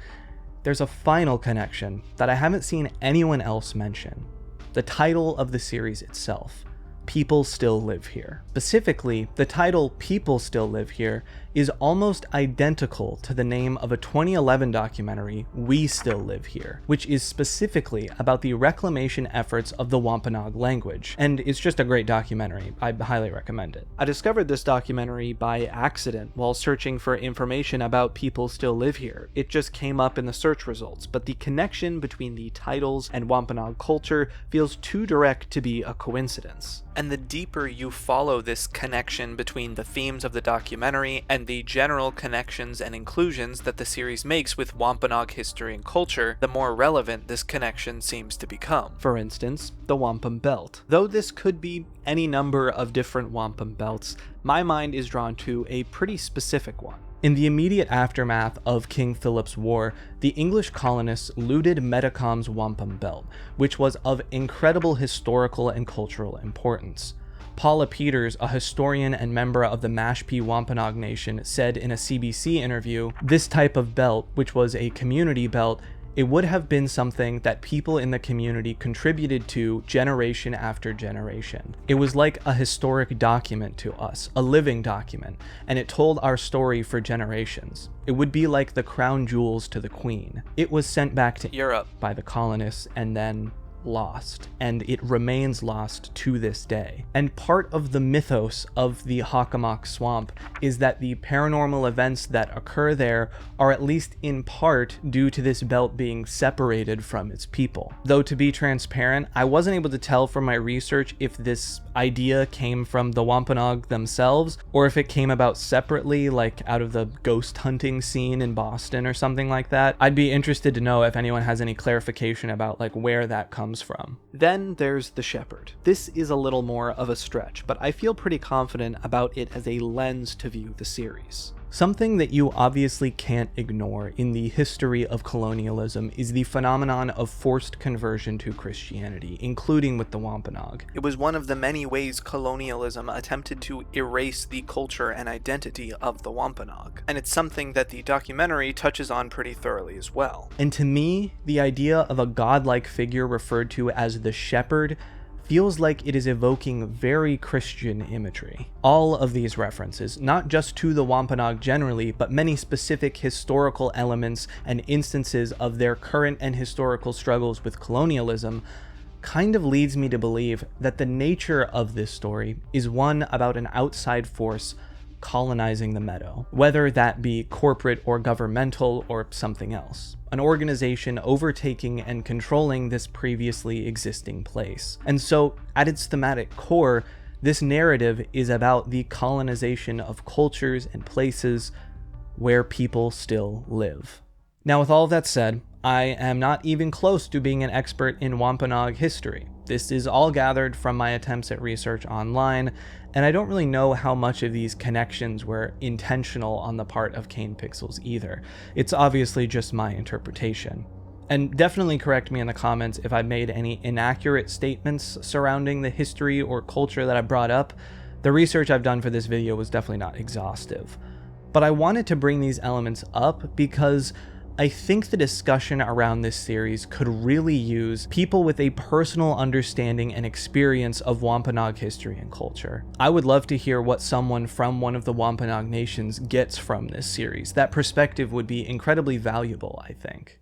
there's a final connection that I haven't seen anyone else mention: the title of the series itself, People Still Live Here. Specifically, the title People Still Live Here is almost identical to the name of a 2011 documentary, We Still Live Here, which is specifically about the reclamation efforts of the Wampanoag language, and it's just a great documentary. I highly recommend it. I discovered this documentary by accident while searching for information about People Still Live Here. It just came up in the search results, but the connection between the titles and Wampanoag culture feels too direct to be a coincidence. And the deeper you follow this connection between the themes of the documentary and the general connections and inclusions that the series makes with Wampanoag history and culture, the more relevant this connection seems to become. For instance, the wampum belt. Though this could be any number of different wampum belts, my mind is drawn to a pretty specific one. In the immediate aftermath of King Philip's War, the English colonists looted Metacom's wampum belt, which was of incredible historical and cultural importance. Paula Peters, a historian and member of the Mashpee Wampanoag Nation, said in a CBC interview, "This type of belt, which was a community belt, it would have been something that people in the community contributed to generation after generation. It was like a historic document to us, a living document, and it told our story for generations. It would be like the crown jewels to the queen. It was sent back to Europe by the colonists and then lost, and it remains lost to this day. And part of the mythos of the Hockomock Swamp is that the paranormal events that occur there are at least in part due to this belt being separated from its people. Though to be transparent, I wasn't able to tell from my research if this idea came from the Wampanoag themselves or if it came about separately, like out of the ghost hunting scene in Boston or something like that. I'd be interested to know if anyone has any clarification about like where that comes from. Then there's the shepherd. This is a little more of a stretch, but I feel pretty confident about it as a lens to view the series. Something that you obviously can't ignore in the history of colonialism is the phenomenon of forced conversion to Christianity, including with the Wampanoag. It was one of the many ways colonialism attempted to erase the culture and identity of the Wampanoag, and it's something that the documentary touches on pretty thoroughly as well. And to me, the idea of a godlike figure referred to as the shepherd feels like it is evoking very Christian imagery. All of these references, not just to the Wampanoag generally, but many specific historical elements and instances of their current and historical struggles with colonialism, kind of leads me to believe that the nature of this story is one about an outside force colonizing the meadow, whether that be corporate or governmental or something else. An organization overtaking and controlling this previously existing place. And so, at its thematic core, this narrative is about the colonization of cultures and places where people still live. Now, with all of that said, I am not even close to being an expert in Wampanoag history. This is all gathered from my attempts at research online, and I don't really know how much of these connections were intentional on the part of Kane Pixels either. It's obviously just my interpretation. And definitely correct me in the comments if I made any inaccurate statements surrounding the history or culture that I brought up. The research I've done for this video was definitely not exhaustive. But I wanted to bring these elements up because I think the discussion around this series could really use people with a personal understanding and experience of Wampanoag history and culture. I would love to hear what someone from one of the Wampanoag nations gets from this series. That perspective would be incredibly valuable, I think.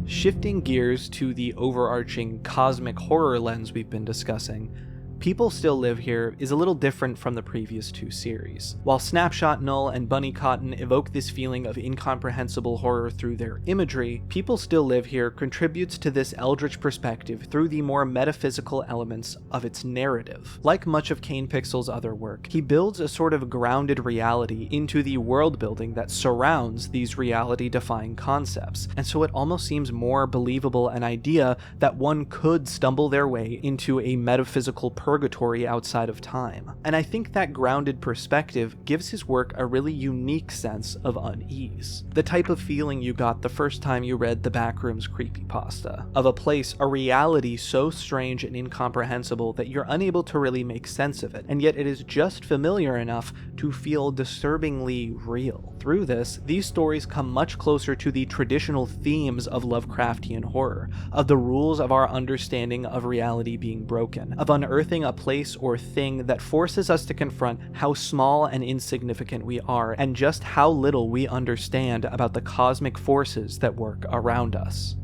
Shifting gears to the overarching cosmic horror lens we've been discussing, People Still Live Here is a little different from the previous two series. While Snapshot Null and Bunny Cotton evoke this feeling of incomprehensible horror through their imagery, People Still Live Here contributes to this eldritch perspective through the more metaphysical elements of its narrative. Like much of Kane Pixel's other work, he builds a sort of grounded reality into the world building that surrounds these reality-defying concepts, and so it almost seems more believable an idea that one could stumble their way into a metaphysical purgatory outside of time. And I think that grounded perspective gives his work a really unique sense of unease. The type of feeling you got the first time you read the Backrooms creepypasta, of a place, a reality so strange and incomprehensible that you're unable to really make sense of it, and yet it is just familiar enough to feel disturbingly real. through this, these stories come much closer to the traditional themes of Lovecraftian horror, of the rules of our understanding of reality being broken, of unearthing a place or thing that forces us to confront how small and insignificant we are, and just how little we understand about the cosmic forces that work around us.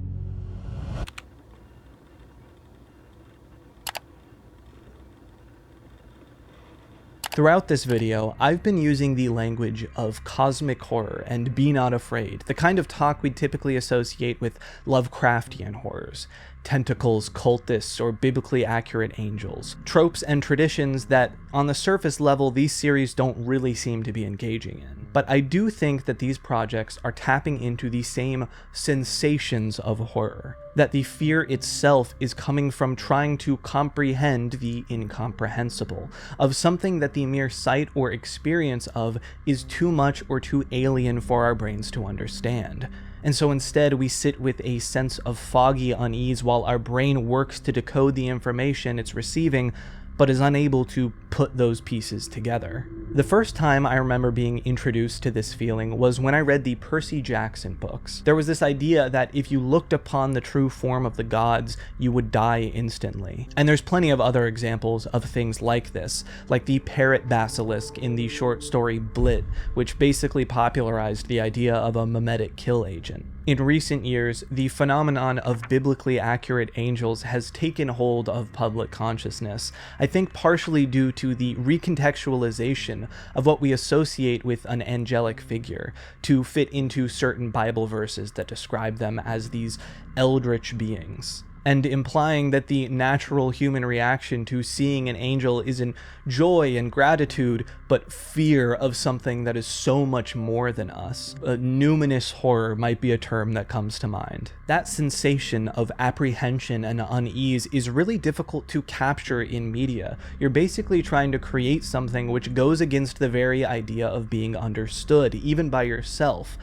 Throughout this video, I've been using the language of cosmic horror and be not afraid, the kind of talk we'd typically associate with Lovecraftian horrors. Tentacles, cultists, or biblically accurate angels. Tropes and traditions that, on the surface level, these series don't really seem to be engaging in. But I do think that these projects are tapping into the same sensations of horror. That the fear itself is coming from trying to comprehend the incomprehensible, of something that the mere sight or experience of is too much or too alien for our brains to understand. And so instead we sit with a sense of foggy unease while our brain works to decode the information it's receiving, but is unable to put those pieces together. The first time I remember being introduced to this feeling was when I read the Percy Jackson books. There was this idea that if you looked upon the true form of the gods, you would die instantly. And there's plenty of other examples of things like this, like the parrot basilisk in the short story Blit, which basically popularized the idea of a mimetic kill agent. In recent years, the phenomenon of biblically accurate angels has taken hold of public consciousness, I think partially due to the recontextualization of what we associate with an angelic figure, to fit into certain Bible verses that describe them as these eldritch beings, and implying that the natural human reaction to seeing an angel isn't joy and gratitude, but fear of something that is so much more than us. A numinous horror might be a term that comes to mind. That sensation of apprehension and unease is really difficult to capture in media. You're basically trying to create something which goes against the very idea of being understood, even by yourself.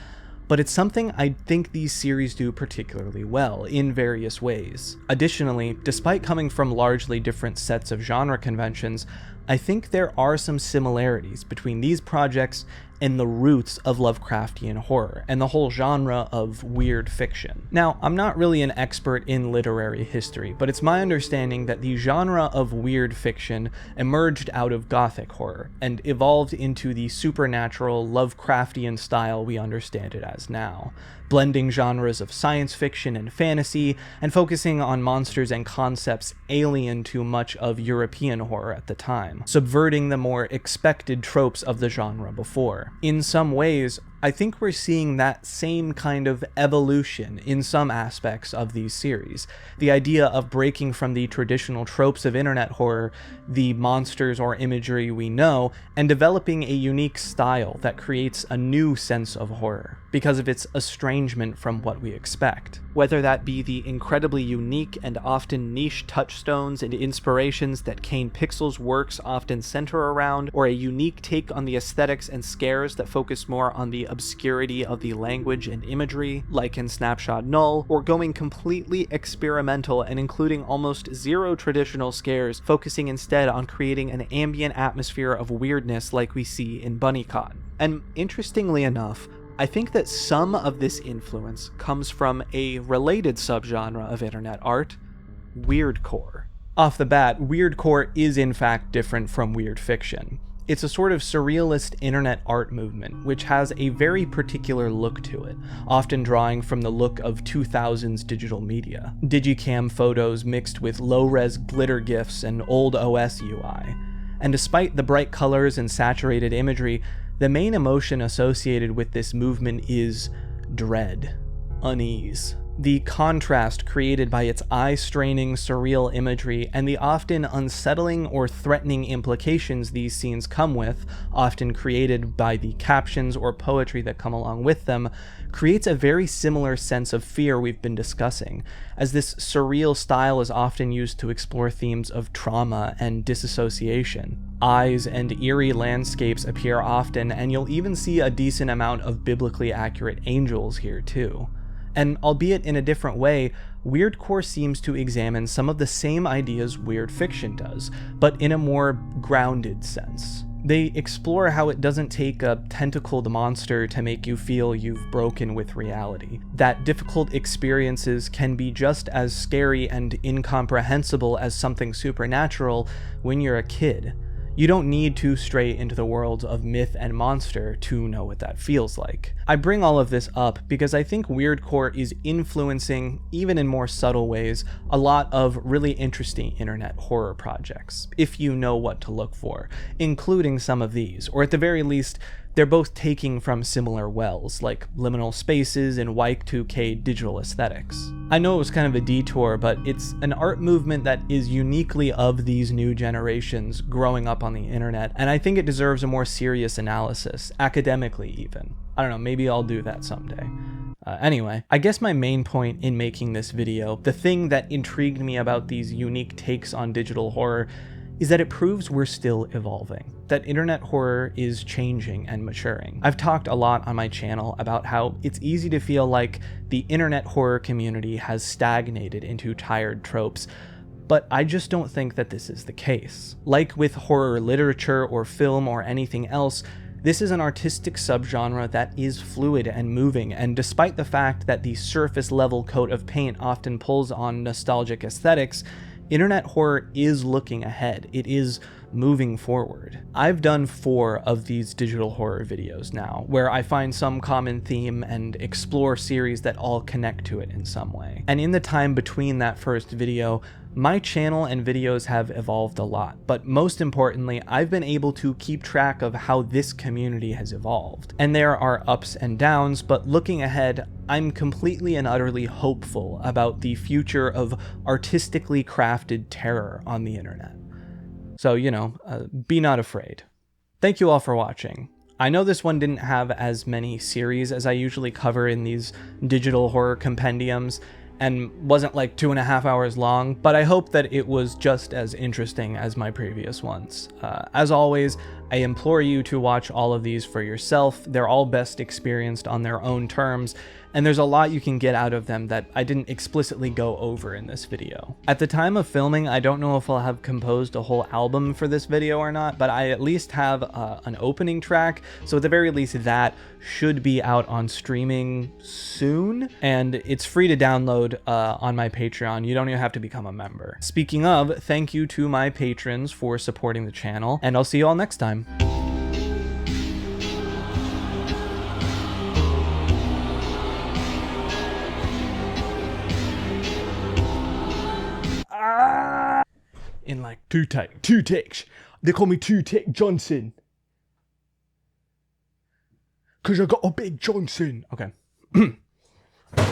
But it's something I think these series do particularly well, in various ways. Additionally, despite coming from largely different sets of genre conventions, I think there are some similarities between these projects and the roots of Lovecraftian horror, and the whole genre of weird fiction. Now, I'm not really an expert in literary history, but it's my understanding that the genre of weird fiction emerged out of Gothic horror, and evolved into the supernatural, Lovecraftian style we understand it as now, blending genres of science fiction and fantasy, and focusing on monsters and concepts alien to much of European horror at the time, subverting the more expected tropes of the genre before. In some ways, I think we're seeing that same kind of evolution in some aspects of these series. The idea of breaking from the traditional tropes of internet horror, the monsters or imagery we know, and developing a unique style that creates a new sense of horror, because of its estrangement from what we expect. Whether that be the incredibly unique and often niche touchstones and inspirations that Kane Pixel's works often center around, or a unique take on the aesthetics and scares that focus more on the obscurity of the language and imagery, like in Snapshot Null, or going completely experimental and including almost zero traditional scares, focusing instead on creating an ambient atmosphere of weirdness like we see in Bunnycott. And interestingly enough, I think that some of this influence comes from a related subgenre of internet art, weirdcore. Off the bat, weirdcore is in fact different from weird fiction. It's a sort of surrealist internet art movement, which has a very particular look to it, often drawing from the look of 2000s digital media. Digicam photos mixed with low-res glitter GIFs and old OS UI. And despite the bright colors and saturated imagery, the main emotion associated with this movement is dread, unease. The contrast created by its eye-straining, surreal imagery and the often unsettling or threatening implications these scenes come with, often created by the captions or poetry that come along with them, creates a very similar sense of fear we've been discussing, as this surreal style is often used to explore themes of trauma and disassociation. Eyes and eerie landscapes appear often, and you'll even see a decent amount of biblically accurate angels here too. And albeit in a different way, weirdcore seems to examine some of the same ideas weird fiction does, but in a more grounded sense. They explore how it doesn't take a tentacled monster to make you feel you've broken with reality, that difficult experiences can be just as scary and incomprehensible as something supernatural when you're a kid. You don't need to stray into the worlds of myth and monster to know what that feels like. I bring all of this up because I think weirdcore is influencing, even in more subtle ways, a lot of really interesting internet horror projects, if you know what to look for, including some of these, or at the very least, they're both taking from similar wells, like liminal spaces and Y2K digital aesthetics. I know it was kind of a detour, but it's an art movement that is uniquely of these new generations growing up on the internet, and I think it deserves a more serious analysis, academically even. I don't know, maybe I'll do that someday. Anyway, I guess my main point in making this video, the thing that intrigued me about these unique takes on digital horror, is that it proves we're still evolving, that internet horror is changing and maturing. I've talked a lot on my channel about how it's easy to feel like the internet horror community has stagnated into tired tropes, but I just don't think that this is the case. Like with horror literature or film or anything else, this is an artistic subgenre that is fluid and moving, and despite the fact that the surface level coat of paint often pulls on nostalgic aesthetics, internet horror is looking ahead. It is moving forward. I've done 4 of these digital horror videos now, where I find some common theme and explore series that all connect to it in some way. And in the time between that first video, my channel and videos have evolved a lot, but most importantly, I've been able to keep track of how this community has evolved. And there are ups and downs, but looking ahead, I'm completely and utterly hopeful about the future of artistically crafted terror on the internet. So, be not afraid. Thank you all for watching. I know this one didn't have as many series as I usually cover in these digital horror compendiums, and wasn't like 2.5 hours long, but I hope that it was just as interesting as my previous ones. As always, I implore you to watch all of these for yourself. They're all best experienced on their own terms, and there's a lot you can get out of them that I didn't explicitly go over in this video. At the time of filming, I don't know if I'll have composed a whole album for this video or not, but I at least have an opening track, so at the very least that should be out on streaming soon, and it's free to download on my Patreon. You don't even have to become a member. Speaking of, thank you to my patrons for supporting the channel, and I'll see you all next time. In like two takes. They call me Two-Take Johnson. 'Cause I got a big Johnson. Okay.